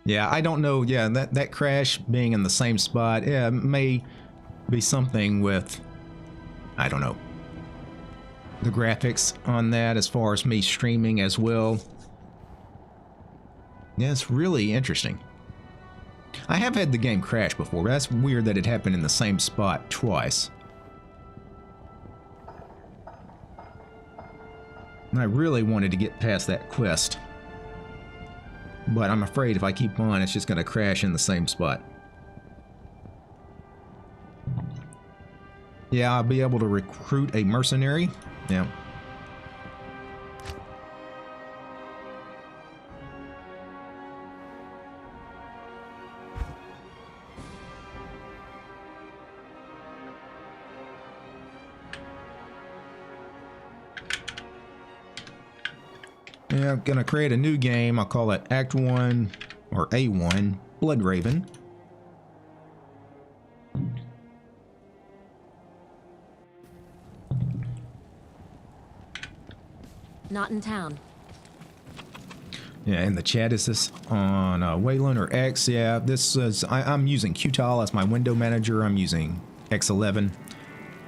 Yeah, I don't know. Yeah, that crash being in the same spot, yeah, may be something with, I don't know, the graphics on that as far as me streaming as well. Yeah, it's really interesting. I have had the game crash before, but that's weird that it happened in the same spot twice. And I really wanted to get past that quest. But I'm afraid if I keep on, it's just going to crash in the same spot. Yeah, I'll be able to recruit a mercenary. Yeah. Yeah, I'm gonna create a new game. I'll call it Act 1 or A1 Blood Raven. Not in town. Yeah, in the chat, is this on Wayland or X? Yeah, this is, I'm using Qtile as my window manager. I'm using X11.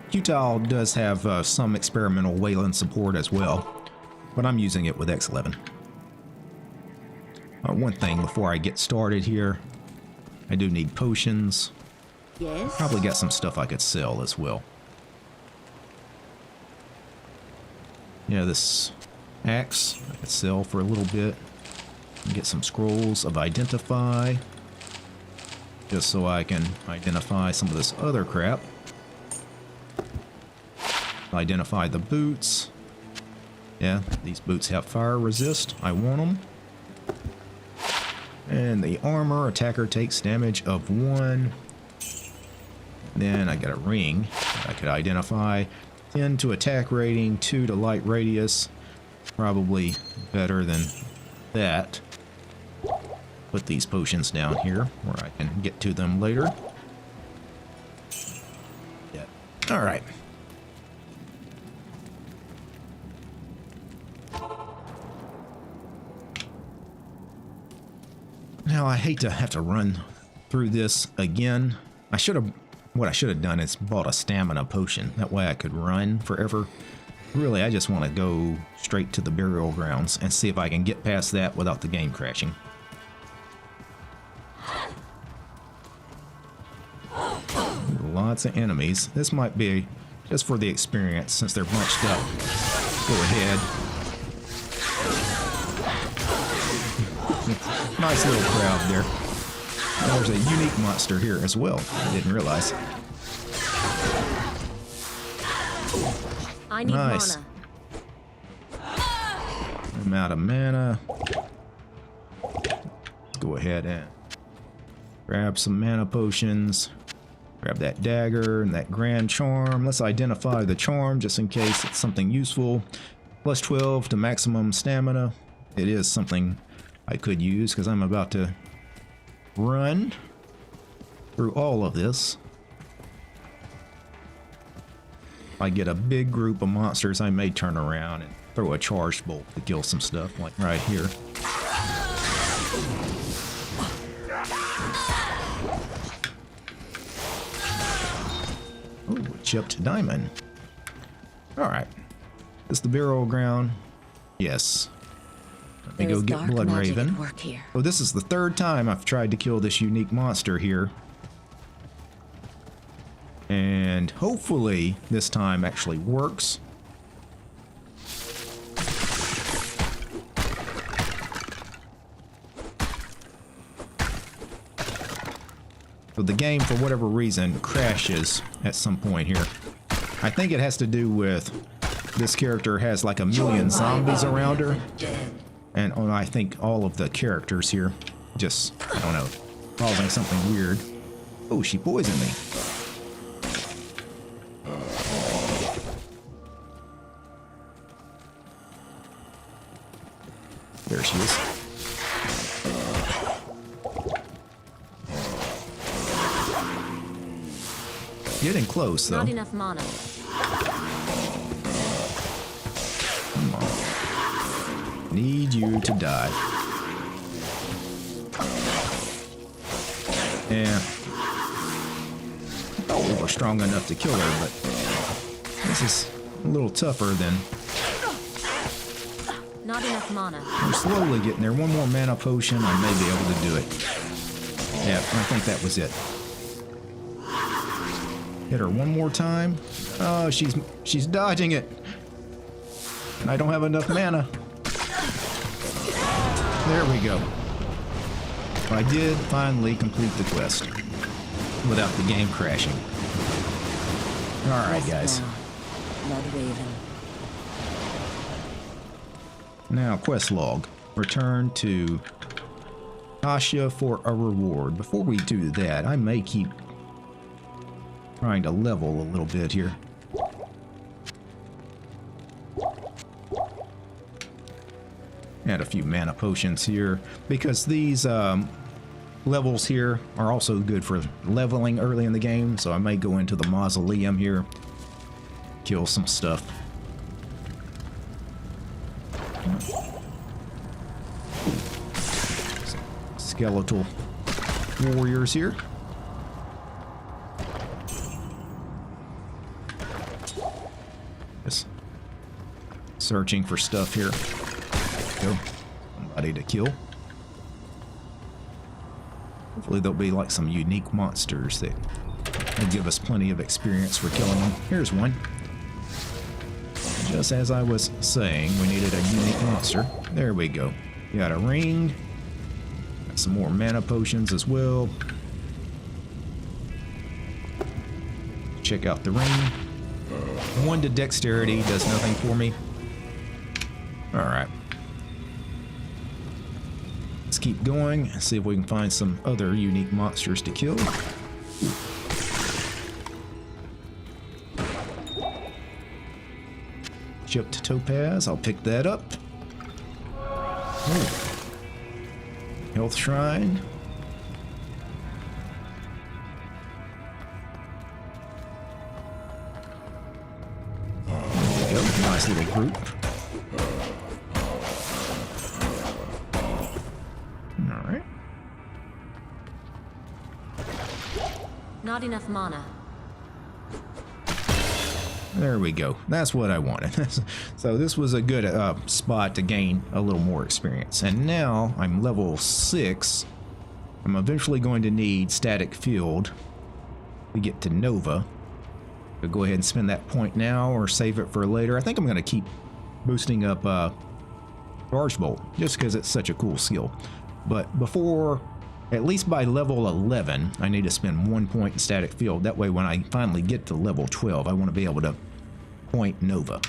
Qtile does have some experimental Wayland support as well, but I'm using it with X11. One thing before I get started here, I do need potions. Yes? Probably got some stuff I could sell as well. Yeah, this axe I could sell for a little bit. Get some scrolls of identify, just so I can identify some of this other crap. Identify the boots. Yeah, these boots have fire resist. I want them. And the armor, attacker takes damage of 1. Then I got a ring that I could identify. 10 to attack rating, 2 to light radius. Probably better than that. Put these potions down here where I can get to them later. Yeah. Alright. Now I hate to have to run through this again. What I should have done is bought a stamina potion. That way I could run forever. Really, I just want to go straight to the burial grounds and see if I can get past that without the game crashing. Lots of enemies. This might be just for the experience since they're bunched up. Go ahead. Nice little crowd there. There's a unique monster here as well. I didn't realize. I need nice. mana. I'm out of mana. Go ahead and grab some mana potions. Grab that dagger and that grand charm. Let's identify the charm just in case it's something useful. Plus 12 to maximum stamina. It is something I could use because I'm about to run through all of this. If I get a big group of monsters, I may turn around and throw a charged bolt to kill some stuff, like right here. Oh, a chipped diamond. Alright. Is the burial ground? Yes. Let me go get Blood Raven. Oh, this is the 3rd time I've tried to kill this unique monster here. And hopefully this time actually works. So the game, for whatever reason, crashes at some point here. I think it has to do with this character has like a million zombies around her. And I think all of the characters here just, I don't know, causing something weird. Oh, she poisoned me. There she is. Getting close, though. Not enough mana. Come on. Need you to die. Yeah. I thought we were strong enough to kill her, but this is a little tougher than... Not enough mana. I'm slowly getting there. One more mana potion, I may be able to do it. Yeah, I think that was it. Hit her one more time. Oh, she's dodging it. And I don't have enough mana. There we go. I did finally complete the quest without the game crashing. Alright, guys. Blood Raven. Now, quest log. Return to Tasha for a reward. Before we do that, I may keep trying to level a little bit here. Add a few mana potions here, because these levels here are also good for leveling early in the game, so I may go into the Mausoleum here, kill some stuff. skeletal warriors here. Just searching for stuff here. Go. Somebody to kill. Hopefully there'll be like some unique monsters that will give us plenty of experience for killing them. Here's one. Just as I was saying, we needed a unique monster. There we go. Got a ring. Got some more mana potions as well. Check out the ring. 1 to dexterity does nothing for me. Alright. Let's keep going and see if we can find some other unique monsters to kill. Chipped topaz, I'll pick that up. Ooh. Health shrine. There we go, nice little group. Alright. Not enough mana. There we go. That's what I wanted. So this was a good spot to gain a little more experience. And now I'm level 6. I'm eventually going to need static field to get to Nova. I'll go ahead and spend that point now or save it for later. I think I'm going to keep boosting up Charge Bolt just because it's such a cool skill. But before, at least by level 11, I need to spend 1 point in static field. That way when I finally get to level 12, I want to be able to point Nova.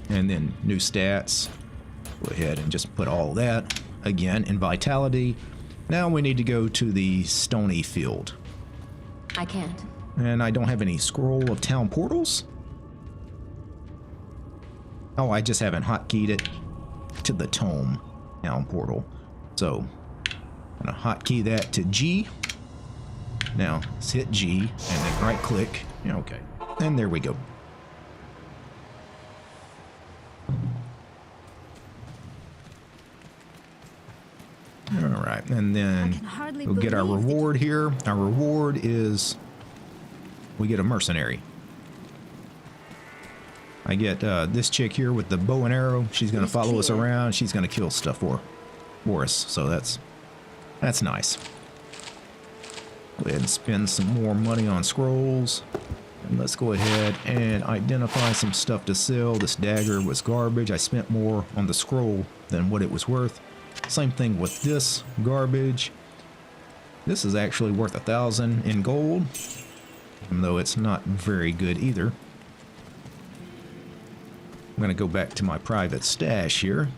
And then new stats. Go ahead and just put all that again in Vitality. Now we need to go to the Stony field. I can't. And I don't have any scroll of town portals. Oh, I just haven't hotkeyed it to the tome town portal. So I'm gonna hotkey that to G. Now let's hit G and then right click. Yeah, okay. And there we go. Alright, and then we'll get our reward here. Our reward is we get a mercenary. I get this chick here with the bow and arrow. She's gonna follow us around. She's gonna kill stuff for us. So that's nice. Go ahead and spend some more money on scrolls. And let's go ahead and identify some stuff to sell. This dagger was garbage. I spent more on the scroll than what it was worth. Same thing with this garbage. This is actually worth 1,000 in gold, even though it's not very good either. I'm gonna go back to my private stash here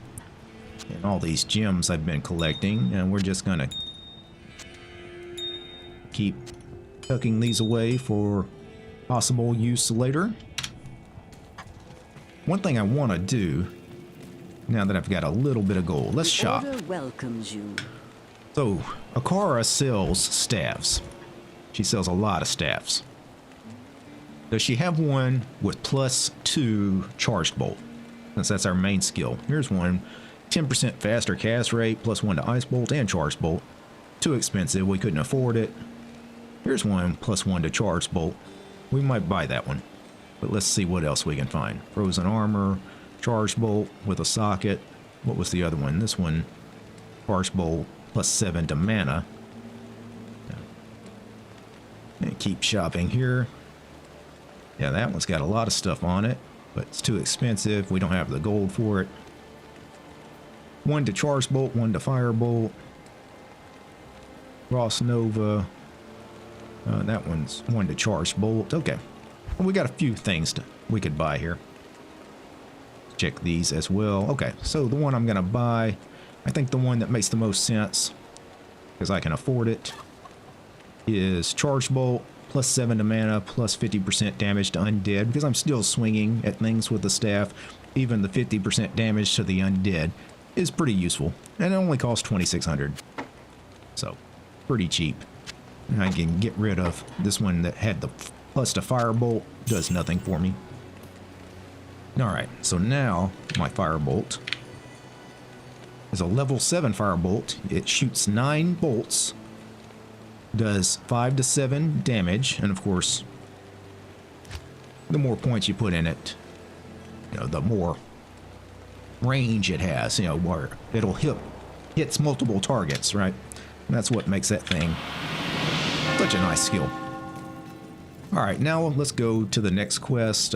and all these gems I've been collecting, and we're just gonna keep tucking these away for possible use later. One thing I want to do now that I've got a little bit of gold, let's shop. Welcomes you. So Akara sells staffs. She sells a lot of staffs. Does she have one with +2 charged bolt? Since that's our main skill. Here's one. 10% faster cast rate, +1 to ice bolt and charged bolt. Too expensive, we couldn't afford it. Here's one, +1 to charged bolt. We might buy that one, but let's see what else we can find. Frozen armor, charged bolt with a socket. What was the other one? This one, charged bolt +7 to mana. And keep shopping here. Yeah, that one's got a lot of stuff on it, but it's too expensive. We don't have the gold for it. 1 to charged bolt, 1 to firebolt. Ross Nova. That one's 1 to charged bolt. Okay. Well, we got a few things we could buy here. Check these as well. Okay, so the one I'm going to buy, I think the one that makes the most sense, because I can afford it, is charged bolt, +7 to mana, +50% damage to undead, because I'm still swinging at things with the staff. Even the 50% damage to the undead is pretty useful, and it only costs 2,600. So, pretty cheap. And I can get rid of this one that had the plus to firebolt, does nothing for me. Alright, so now my firebolt is a level 7 firebolt. It shoots 9 bolts, does 5 to 7 damage, and of course, the more points you put in it, you know, the more range it has, you know, where it'll hits multiple targets, right? And that's what makes that thing such a nice skill. All right, now let's go to the next quest.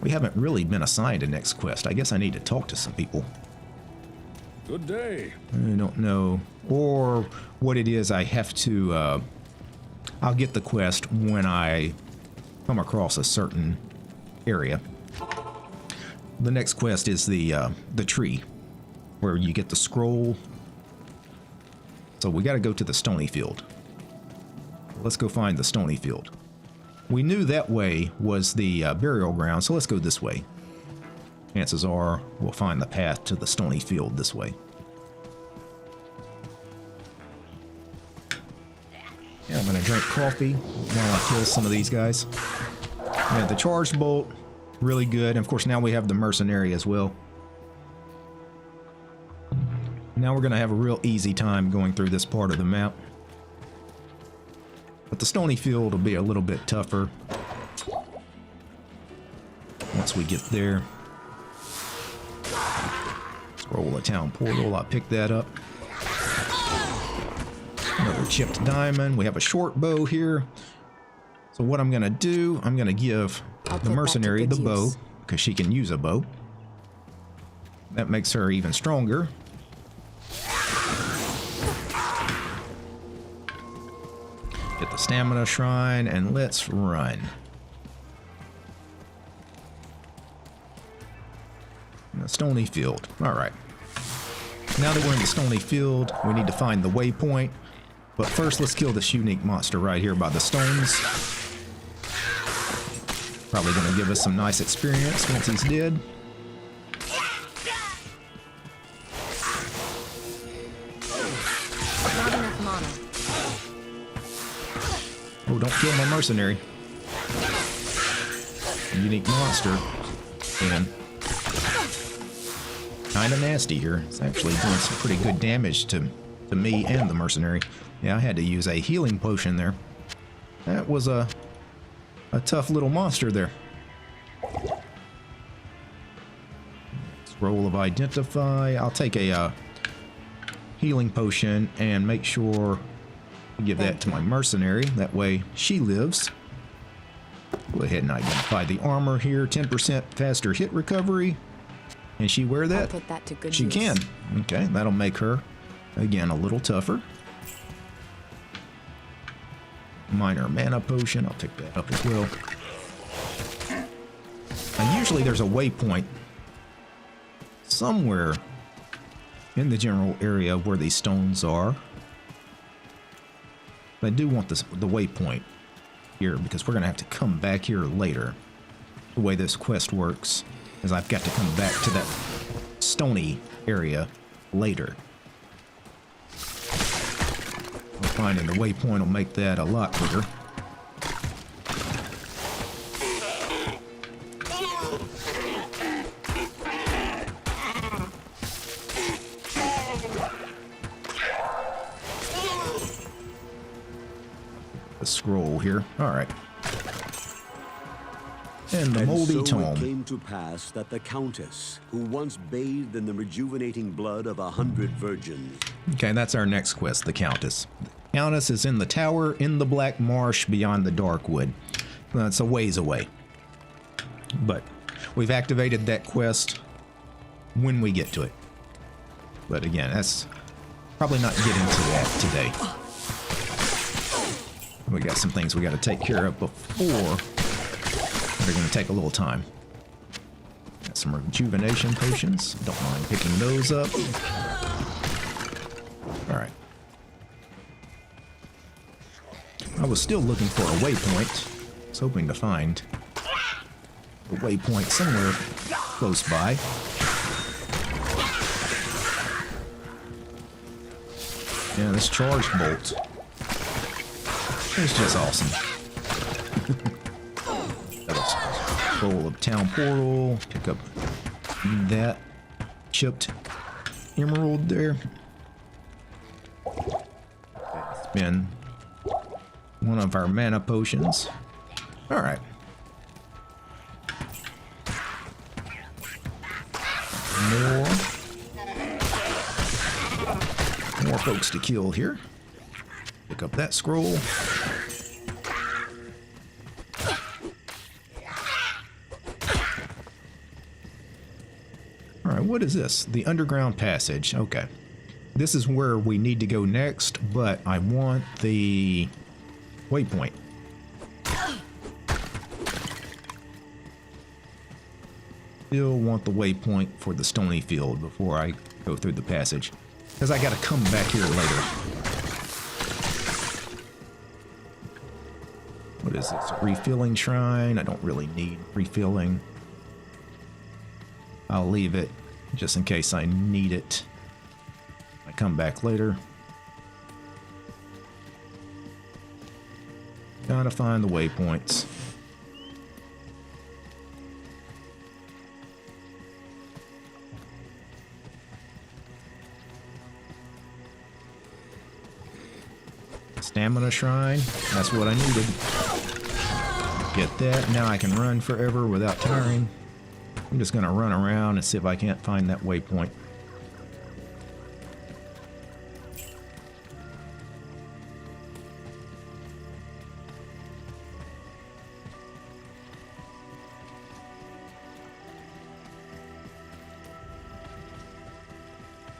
We haven't really been assigned a next quest. I guess I need to talk to some people. Good day. I don't know, or what it is I have to, I'll get the quest when I come across a certain area. The next quest is the tree, where you get the scroll. So we got to go to the Stony field. Let's go find the Stony field. We knew that way was the burial ground, so let's go this way. Chances are we'll find the path to the Stony field this way. Yeah, I'm gonna drink coffee while I kill some of these guys. Yeah, the charged bolt, really good. And of course, now we have the mercenary as well. Now we're gonna have a real easy time going through this part of the map. But the Stony field will be a little bit tougher once we get there. Scroll of town portal, I'll pick that up. Another chipped diamond. We have a short bow here. So what I'm gonna do, I'm gonna give the mercenary the bow, because she can use a bow. That makes her even stronger. Get the stamina shrine, and let's run. The Stony field. All right. Now that we're in the Stony field, we need to find the waypoint. But first, let's kill this unique monster right here by the stones. Probably going to give us some nice experience once he's dead. Not enough mana. Oh, don't kill my mercenary. Unique monster. And kind of nasty here. It's actually doing some pretty good damage to me and the mercenary. Yeah, I had to use a healing potion there. That was a tough little monster there. Scroll of Identify. I'll take a healing potion and make sure I give that to my mercenary. That way she lives. Go ahead and identify the armor here. 10% faster hit recovery. Can she wear that? I'll put that to good She use. can. Okay, that'll make her, again, a little tougher. Minor mana potion. I'll pick that up as well. And usually there's a waypoint somewhere in the general area where these stones are. But I do want the waypoint here because we're going to have to come back here later. The way this quest works is I've got to come back to that Stony area later. Finding the waypoint will make that a lot quicker. The scroll here. All right. And the moldy so tome. It came to pass that the Countess, who once bathed in the rejuvenating blood of 100 virgins. Okay, that's our next quest, the Countess. The Countess is in the tower in the Black Marsh beyond the Darkwood. That's a ways away. But we've activated that quest when we get to it. But again, that's probably not getting to that today. We got some things we got to take care of before. They're going to take a little time. Got some rejuvenation potions. Don't mind picking those up. All right. I was still looking for a waypoint. I was hoping to find a waypoint somewhere close by. Yeah, this charged bolt is just awesome. Scroll of town portal. Pick up that chipped emerald there. Spend one of our mana potions. All right. More folks to kill here. Pick up that scroll. All right, what is this? The underground passage. Okay. This is where we need to go next, but I want the waypoint. Still want the waypoint for the Stony field before I go through the passage, because I gotta come back here later. What is this? Refilling shrine? I don't really need refilling. I'll leave it just in case I need it. I come back later. Gotta find the waypoints. Stamina shrine, that's what I needed. Get that, now I can run forever without tiring. I'm just gonna run around and see if I can't find that waypoint.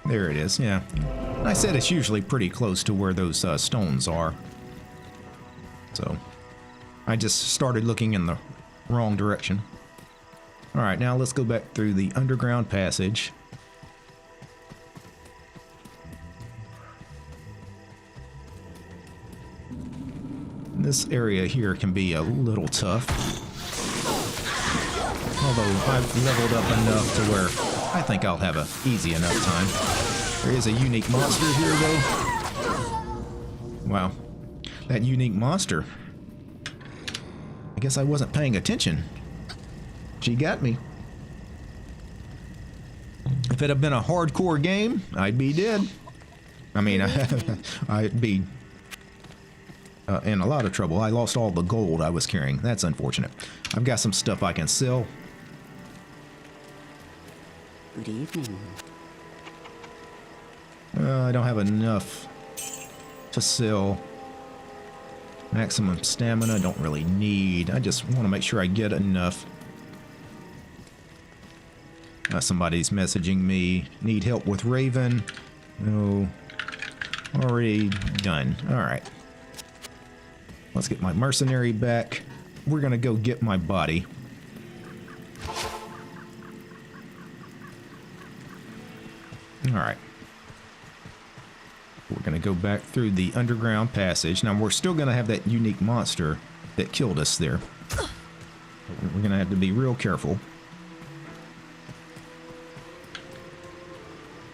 There it is, yeah. I said it's usually pretty close to where those stones are. So, I just started looking in the wrong direction. Alright, now let's go back through the underground passage. This area here can be a little tough. Although I've leveled up enough to where I think I'll have an easy enough time. There is a unique monster here, though. Wow. That unique monster. I guess I wasn't paying attention. She got me. If it had been a hardcore game, I'd be dead. I mean, I'd be in a lot of trouble. I lost all the gold I was carrying. That's unfortunate. I've got some stuff I can sell. Good evening. I don't have enough to sell. Maximum stamina, don't really need. I just want to make sure I get enough. Somebody's messaging me. Need help with Raven. No. Already done. Alright. Let's get my mercenary back. We're going to go get my body. Alright. We're going to go back through the underground passage. Now, we're still going to have that unique monster that killed us there. We're going to have to be real careful.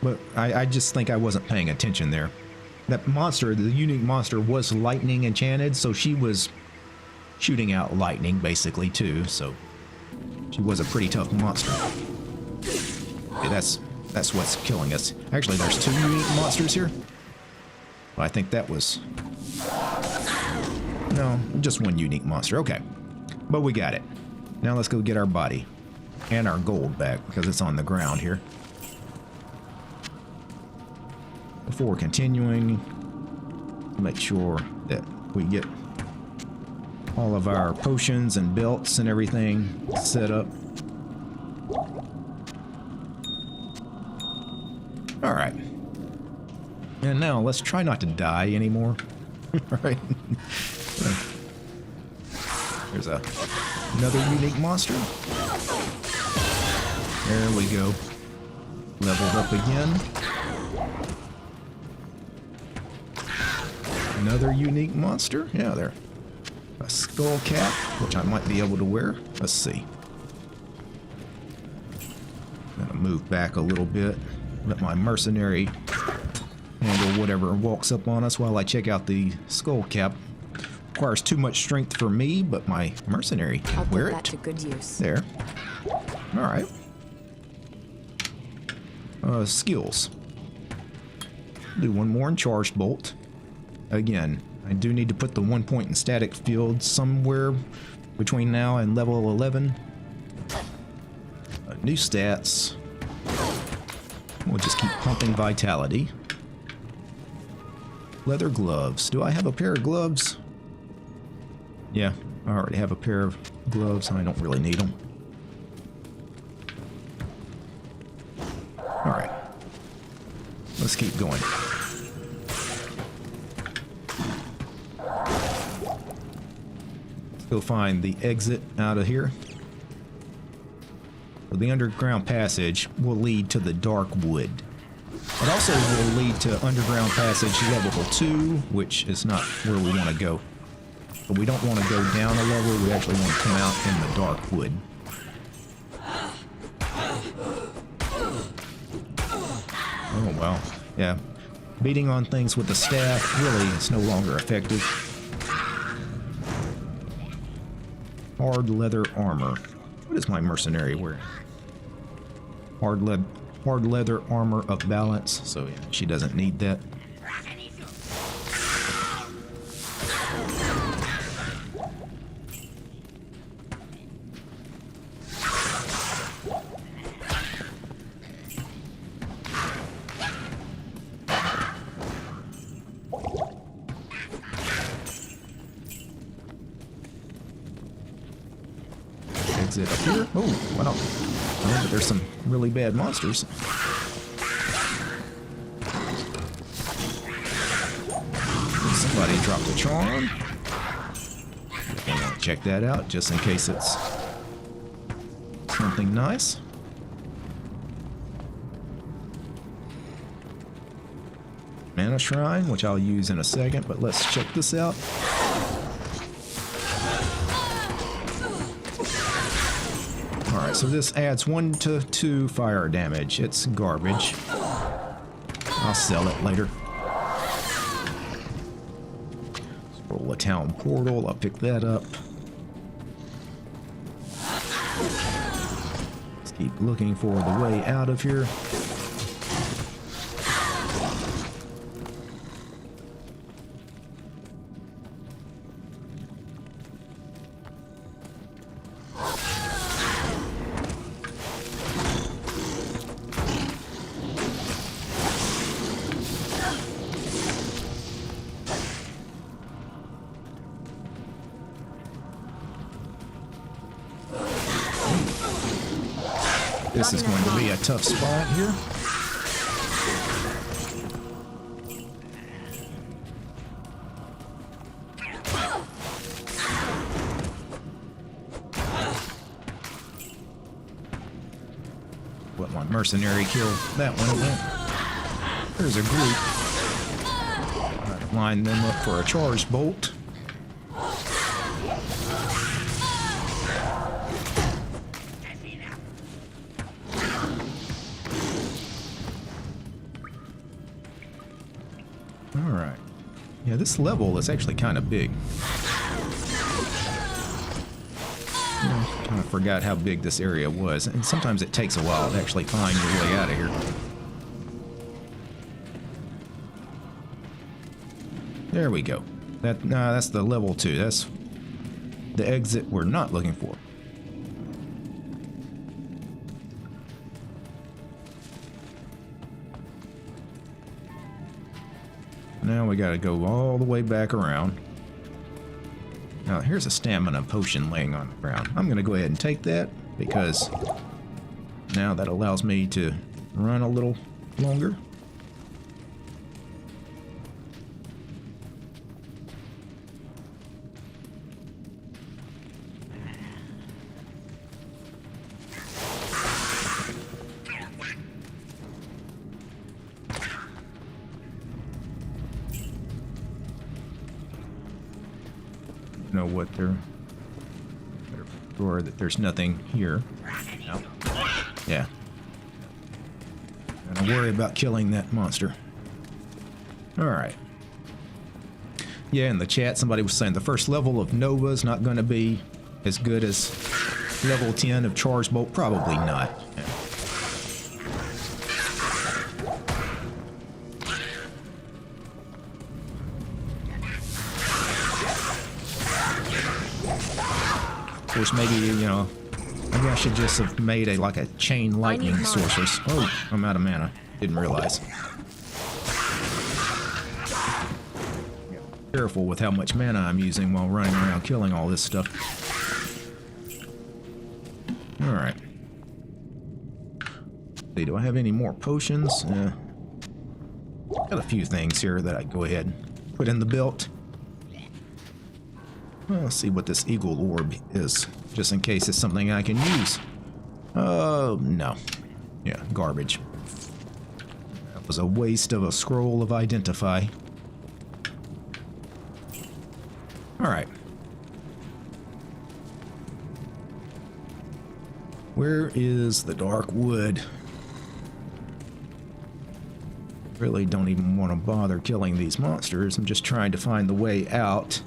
But I just think I wasn't paying attention there. That monster, the unique monster, was lightning enchanted, so she was shooting out lightning, basically, too. So, she was a pretty tough monster. Okay, that's what's killing us. Actually, there's two unique monsters here. I think that was... No, just one unique monster. Okay. But we got it. Now let's go get our body. And our gold back, because it's on the ground here. Before continuing, make sure that we get all of our potions and belts and everything set up. Alright. And now let's try not to die anymore. Alright. There's another unique monster. There we go. Leveled up again. Another unique monster. Yeah, there. A skull cap, which I might be able to wear. Let's see. Gonna move back a little bit. Let my mercenary handle whatever walks up on us while I check out the skull cap. Requires too much strength for me, but my mercenary can wear it. I'll put that to good use. There. All right. Skills. do one more in charged bolt. Again, I do need to put the 1 point in static field somewhere between now and level 11. New stats. We'll just keep pumping vitality. Leather gloves. Do I have a pair of gloves? Yeah, I already have a pair of gloves. I don't really need them. Alright. Let's keep going. Let's go find the exit out of here. So the underground passage will lead to the dark wood. It also will lead to underground passage level 2, which is not where we want to go. But we don't want to go down a level, we actually want to come out in the dark wood. Oh well, yeah. Beating on things with the staff really is no longer effective. Hard leather armor. What is my mercenary wearing? Hard leather armor of balance, so yeah, she doesn't need that. Exit up here. Oh, wow. Oh, but there's some really bad monsters. Somebody dropped a charm. Check that out just in case it's something nice. Mana shrine, which I'll use in a second, but let's check this out. Alright, so this adds 1 to 2 fire damage. It's garbage. I'll sell it later. Roll a town portal. I'll pick that up. Let's keep looking for the way out of here. This is going to be a tough spot here. Let my mercenary kill that one. There's a group. Line them up for a charged bolt. Alright. Yeah, this level is actually kind of big. I kind of forgot how big this area was, and sometimes it takes a while to actually find your way out of here. There we go. That's the level 2. That's the exit we're not looking for. Now we gotta go all the way back around. Now here's a stamina potion laying on the ground. I'm gonna go ahead and take that because now that allows me to run a little longer. Know what they're sure that there's nothing here. No. Yeah. Don't worry about killing that monster. Alright. Yeah, in the chat somebody was saying the first level of Nova's not going to be as good as level 10 of Charged Bolt. Probably not. Yeah. course, maybe, you know, maybe I should just have made like a chain lightning sorceress. Oh, I'm out of mana. Didn't realize. Careful with how much mana I'm using while running around killing all this stuff. Alright. See, do I have any more potions? Got a few things here that I go ahead and put in the belt. Well, let's see what this eagle orb is, just in case it's something I can use. No. Yeah, garbage. That was a waste of a scroll of identify. Alright. Where is the dark wood? Really don't even want to bother killing these monsters. I'm just trying to find the way out.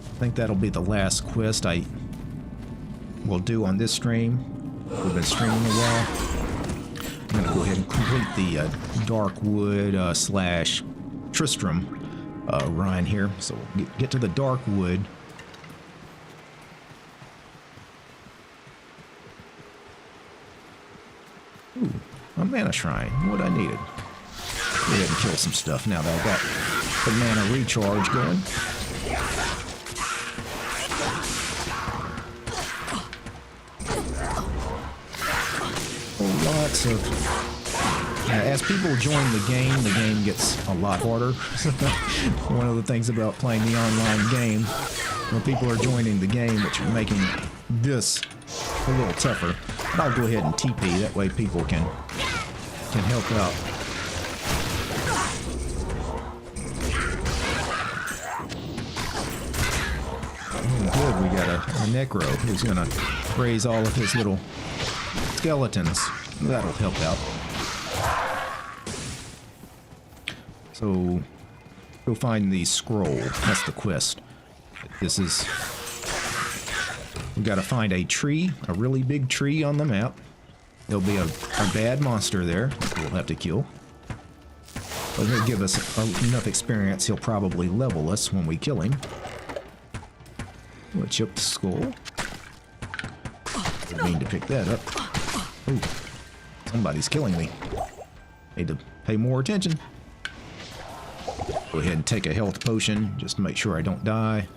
I think that'll be the last quest I will do on this stream. We've been streaming a while. I'm going to go ahead and complete the Darkwood slash Tristram run here. So we'll get to the Darkwood. Ooh, a mana shrine. What I needed. Go ahead and kill some stuff now that I got the mana recharge going. Lots of... as people join the game gets a lot harder. One of the things about playing the online game, when people are joining the game, it's making this a little tougher. But I'll go ahead and TP, that way people can help out. Oh, good, we got a necro who's gonna raise all of his little skeletons. That'll help out. So, go find the scroll. That's the quest. This is... we gotta find a tree, a really big tree on the map. There'll be a bad monster there that we'll have to kill. But he'll give us enough experience, he'll probably level us when we kill him. Ooh, a chipped skull. Didn't mean to pick that up. Ooh, somebody's killing me. Need to pay more attention. Go ahead and take a health potion just to make sure I don't die.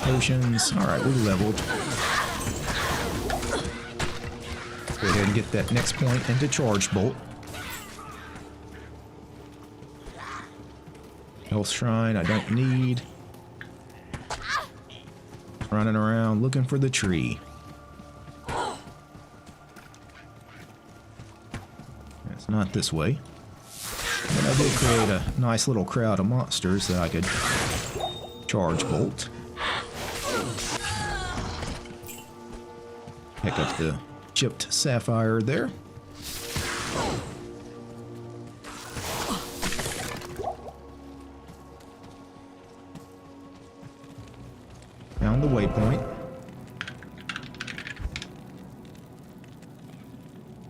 Potions. Alright, we leveled. Go ahead and get that next point into Charge Bolt. Health Shrine, I don't need. Running around looking for the tree. It's not this way. But I did create a nice little crowd of monsters that I could Charge Bolt. Pick up the chipped sapphire there. Found the waypoint.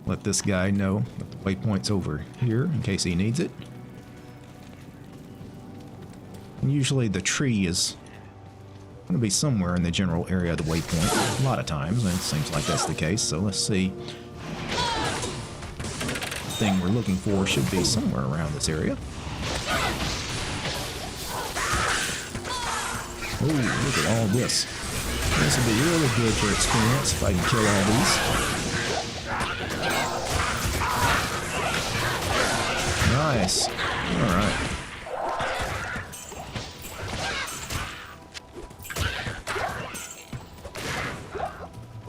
Let this guy know that the waypoint's over here in case he needs it. And usually the tree is going to be somewhere in the general area of the waypoint. A lot of times, and it seems like that's the case. So let's see. The thing we're looking for should be somewhere around this area. Oh, look at all this. This will be really good for experience if I can kill all these. Nice. All right.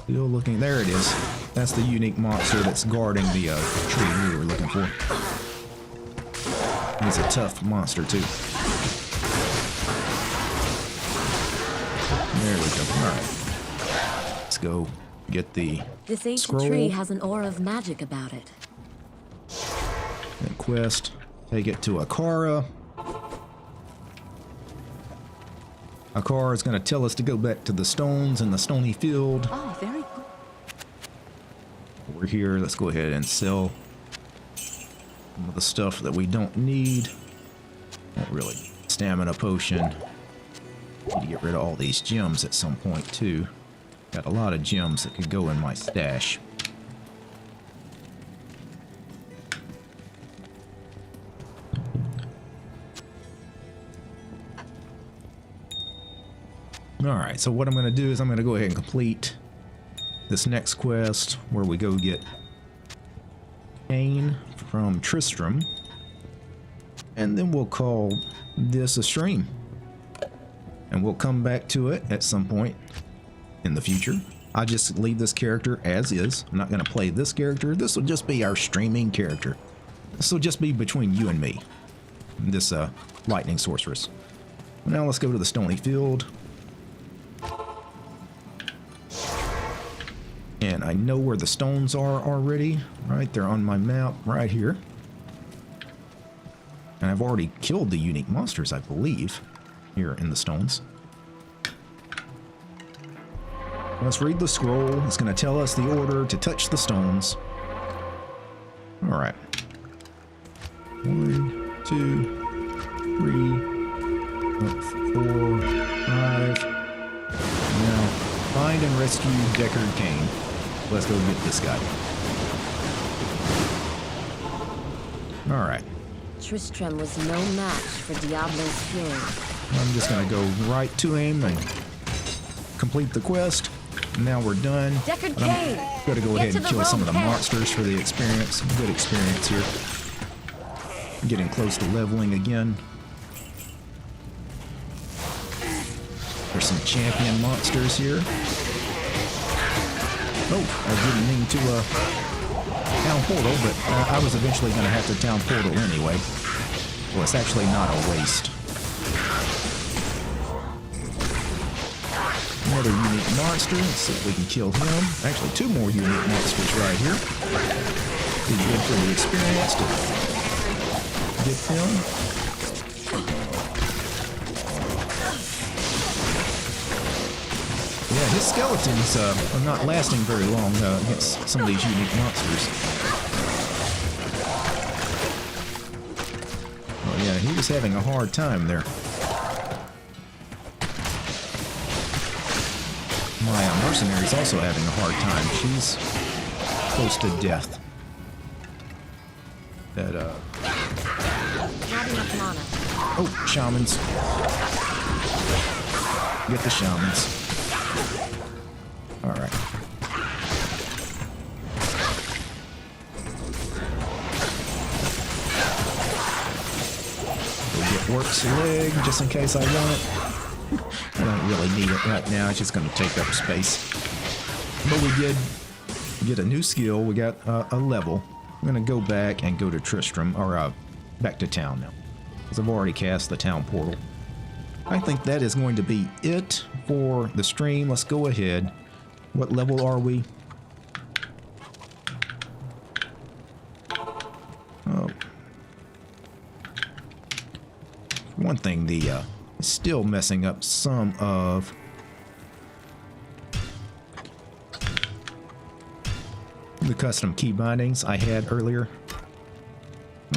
Still looking. There it is. That's the unique monster that's guarding the tree we were looking for. He's a tough monster too. There we go. All right. Let's go get the This ancient scroll. tree has an aura of magic about it. Then quest, take it to Akara. Akara is going to tell us to go back to the stones in the Stony field. Oh, very good. We're here. Let's go ahead and sell some of the stuff that we don't need. Not really. Stamina potion. Need to get rid of all these gems at some point too. Got a lot of gems that could go in my stash. Alright, so what I'm going to do is I'm going to go ahead and complete this next quest where we go get Cain from Tristram. And then we'll call this a stream. And we'll come back to it at some point in the future. I'll just leave this character as is. I'm not going to play this character. This will just be our streaming character. This will just be between you and me. This lightning sorceress. Now let's go to the Stony field. And I know where the stones are already. Right, they're on my map right here. And I've already killed the unique monsters, I believe, here in the stones. Let's read the scroll. It's going to tell us the order to touch the stones. All right. 1, 2, 3, 4, 5. Now, find and rescue Deckard Cain. Let's go get this guy. All right. Tristram was no match for Diablo's fury. I'm just gonna go right to him and complete the quest. Now we're done. Deckard But Cain! I'm gonna go ahead and kill some of the monsters for the experience. Good experience here. Getting close to leveling again. There's some champion monsters here. Oh, I didn't mean to town portal, but I was eventually going to have to town portal anyway. Well, it's actually not a waste. Another unique monster. Let's see if we can kill him. Actually, 2 more unique monsters right here. Be good for the experience to get them. Yeah, his skeletons are not lasting very long against some of these unique monsters. Oh yeah, he was having a hard time there. My mercenary's also having a hard time. She's close to death. That Not enough mana. oh, shamans. Get the shamans. All right. We'll get Work's leg just in case I want it. I don't really need it right now. It's just going to take up space. But we did get a new skill. We got a level. I'm going to go back and go to Tristram, or back to town now, because I've already cast the town portal. I think that is going to be it for the stream. Let's go ahead. What level are we? Oh. One thing, the it's still messing up some of the custom key bindings I had earlier.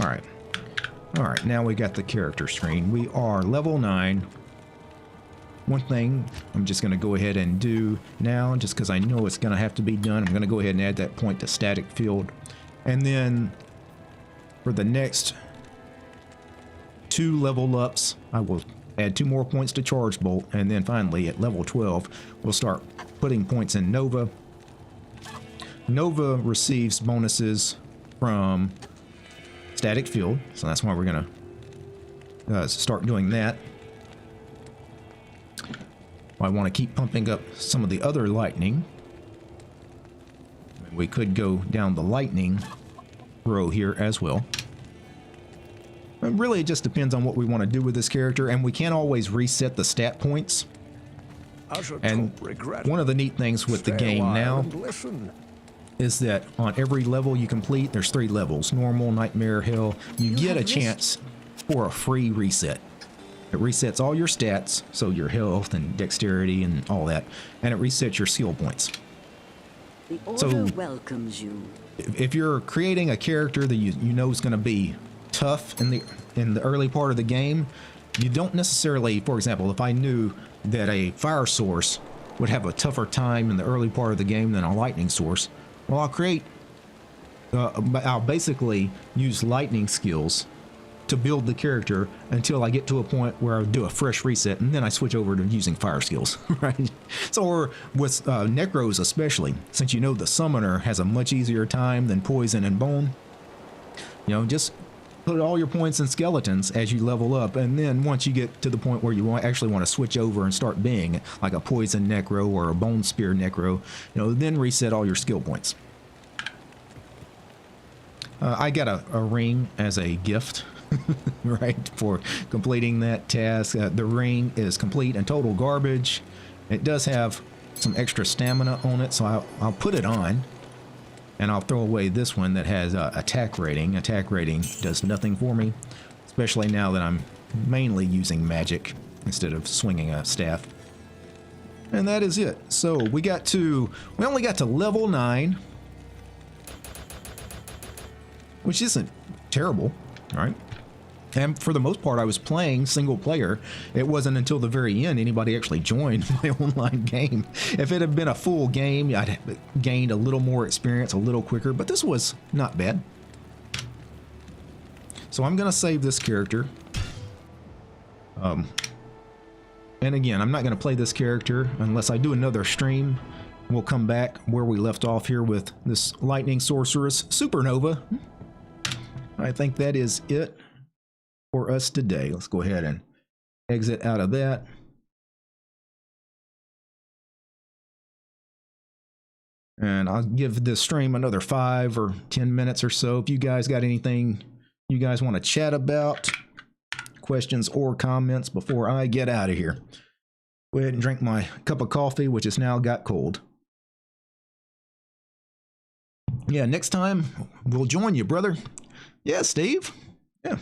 All right. All right, now we got the character screen. We are level 9. One thing I'm just going to go ahead and do now, just because I know it's going to have to be done, I'm going to go ahead and add that point to static field. And then for the next 2 level ups, I will add 2 more points to Charge Bolt. And then finally at level 12, we'll start putting points in Nova. Nova receives bonuses from static field, so that's why we're going to start doing that. I want to keep pumping up some of the other lightning. We could go down the lightning row here as well. And really, it just depends on what we want to do with this character, and we can't always reset the stat points. And one of the neat things with the game now is that on every level you complete, there's 3 levels, normal, nightmare, hell, you get a chance for a free reset. It resets all your stats, so your health and dexterity and all that, and it resets your skill points. The Order So, welcomes you. if you're creating a character that you know is going to be tough in the early part of the game, you don't necessarily, for example, if I knew that a fire source would have a tougher time in the early part of the game than a lightning source, well, I'll basically use lightning skills to build the character until I get to a point where I do a fresh reset, and then I switch over to using fire skills, right? So, or with Necros especially, since you know the summoner has a much easier time than poison and bone, you know, just put all your points in skeletons as you level up, and then once you get to the point where you actually want to switch over and start being like a poison necro or a bone spear necro, you know, then reset all your skill points. I got a ring as a gift. Right, for completing that task. The ring is complete and total garbage. It does have some extra stamina on it, so I'll put it on, and I'll throw away this one that has attack rating. Attack rating does nothing for me, especially now that I'm mainly using magic instead of swinging a staff. And that is it. So we only got to level 9, which isn't terrible, all right? And for the most part, I was playing single player. It wasn't until the very end anybody actually joined my online game. If it had been a full game, I'd have gained a little more experience a little quicker, but this was not bad. So I'm going to save this character. And again, I'm not going to play this character unless I do another stream. We'll come back where we left off here with this lightning sorceress, Supernova. I think that is it for us today. Let's go ahead and exit out of that. And I'll give this stream another 5 or 10 minutes or so. If you guys got anything you guys want to chat about, questions or comments before I get out of here. Go ahead and drink my cup of coffee, which has now got cold. Yeah, next time we'll join you, brother. Yeah, Steve. Yeah.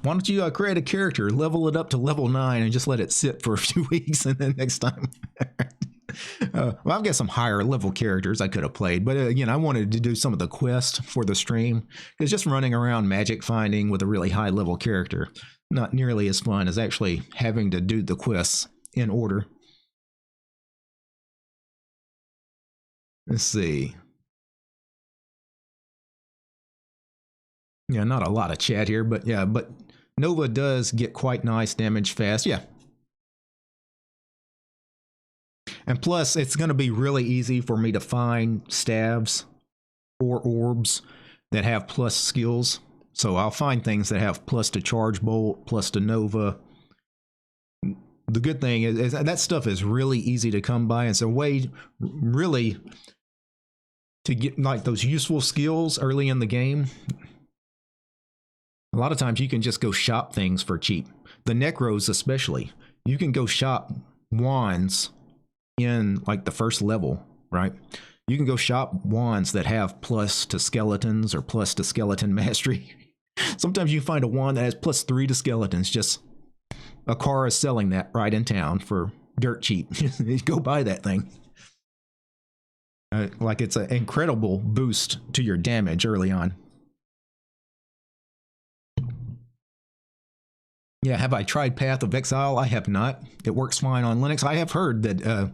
Why don't you create a character, level it up to level 9, and just let it sit for a few weeks, and then next time. Well, I've got some higher level characters I could have played, but again, I wanted to do some of the quests for the stream, because just running around magic finding with a really high level character, not nearly as fun as actually having to do the quests in order. Let's see. Yeah, not a lot of chat here, but yeah, but Nova does get quite nice damage fast. Yeah. And plus, it's going to be really easy for me to find staves or orbs that have plus skills. So I'll find things that have plus to charge bolt, plus to Nova. The good thing is that stuff is really easy to come by. It's a way really to get like those useful skills early in the game. A lot of times you can just go shop things for cheap. The Necros especially. You can go shop wands in like the first level, right? You can go shop wands that have plus to skeletons or plus to skeleton mastery. Sometimes you find a wand that has +3 to skeletons. Just a car is selling that right in town for dirt cheap. Go buy that thing. Like it's an incredible boost to your damage early on. Yeah, have I tried Path of Exile? I have not. It works fine on Linux. I have heard that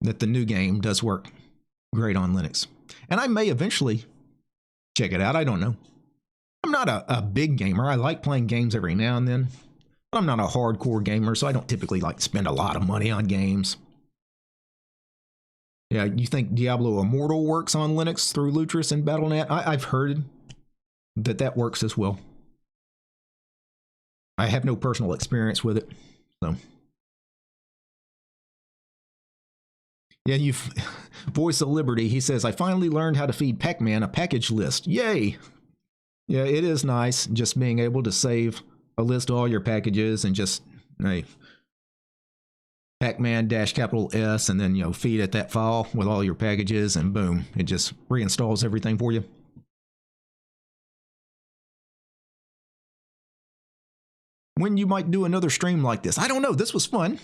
that the new game does work great on Linux. And I may eventually check it out. I don't know. I'm not a big gamer. I like playing games every now and then. But I'm not a hardcore gamer, so I don't typically like spend a lot of money on games. Yeah, you think Diablo Immortal works on Linux through Lutris and Battle.net? I've heard that that works as well. I have no personal experience with it, so. Yeah, you've Voice of Liberty, he says, I finally learned how to feed Pac-Man a package list. Yay! Yeah, it is nice just being able to save a list of all your packages and just, hey, Pacman -S, and then, you know, feed it that file with all your packages, and boom, it just reinstalls everything for you. When you might do another stream like this, I don't know. This was fun,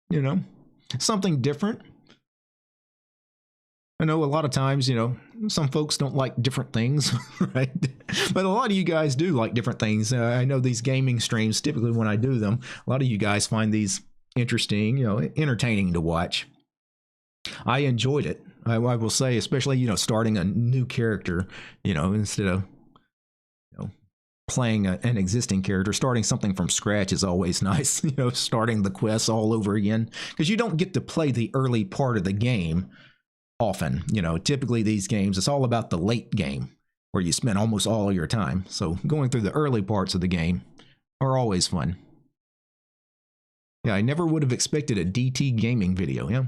you know, something different. I know a lot of times, you know, some folks don't like different things, right? But a lot of you guys do like different things. I know these gaming streams, typically when I do them, a lot of you guys find these interesting, you know, entertaining to watch. I enjoyed it. I will say, especially, you know, starting a new character, you know, instead of, you know, playing an existing character, starting something from scratch is always nice, you know, starting the quests all over again, because you don't get to play the early part of the game often. You know, typically these games, it's all about the late game where you spend almost all of your time. So going through the early parts of the game are always fun. Yeah, I never would have expected a DT gaming video. Yeah,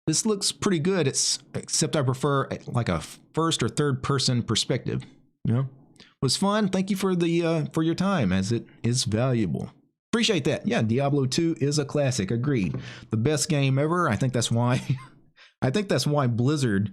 this looks pretty good. Except I prefer like a first or third person perspective. You know, it was fun. Thank you for the for your time, as it is valuable. Appreciate that. Yeah, Diablo 2 is a classic. Agreed. The best game ever. I think that's why. I think that's why Blizzard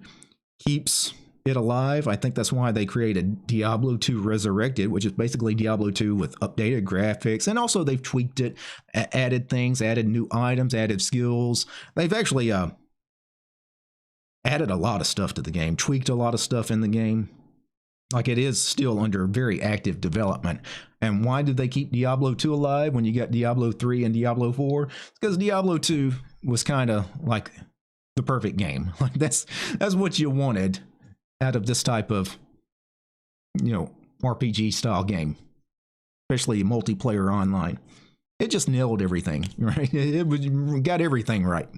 keeps it alive. I think that's why they created Diablo 2 Resurrected, which is basically Diablo 2 with updated graphics. And also they've tweaked it, added things, added new items, added skills. They've actually added a lot of stuff to the game, tweaked a lot of stuff in the game. Like, it is still under very active development. And why did they keep Diablo 2 alive when you got Diablo 3 and Diablo 4? It's because Diablo 2 was kind of like the perfect game. Like, that's what you wanted out of this type of, you know, RPG style game, especially multiplayer online. It just nailed everything, right? It got everything right.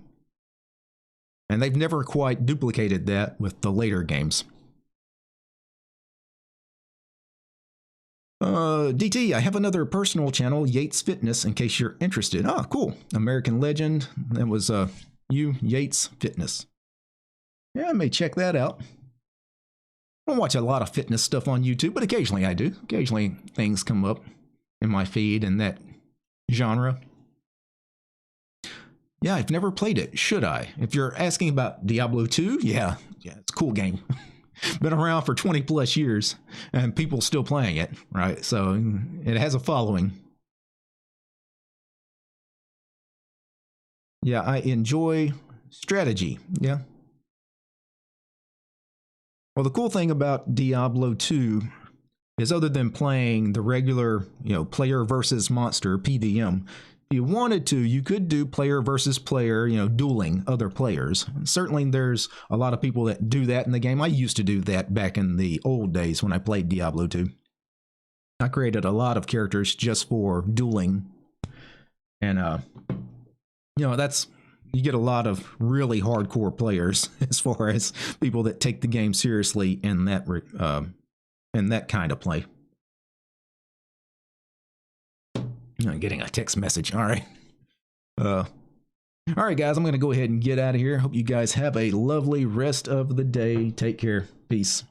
And they've never quite duplicated that with the later games. DT, I have another personal channel, Yates Fitness, in case you're interested. Oh, cool. American legend. That was you, Yates Fitness. Yeah, I may check that out. I don't watch a lot of fitness stuff on YouTube, but occasionally I do. Occasionally things come up in my feed in that genre. Yeah, I've never played it. Should I? If you're asking about Diablo 2, yeah, it's a cool game. Been around for 20 plus years and people still playing it, right? So it has a following. Yeah, I enjoy strategy. Yeah. Well, the cool thing about Diablo 2 is, other than playing the regular, you know, player versus monster, PVM, if you wanted to, you could do player versus player, you know, dueling other players. Certainly there's a lot of people that do that in the game. I used to do that back in the old days when I played Diablo 2. I created a lot of characters just for dueling. And, you know, you get a lot of really hardcore players as far as people that take the game seriously in that kind of play. I'm getting a text message. All right. All right, guys, I'm going to go ahead and get out of here. Hope you guys have a lovely rest of the day. Take care. Peace.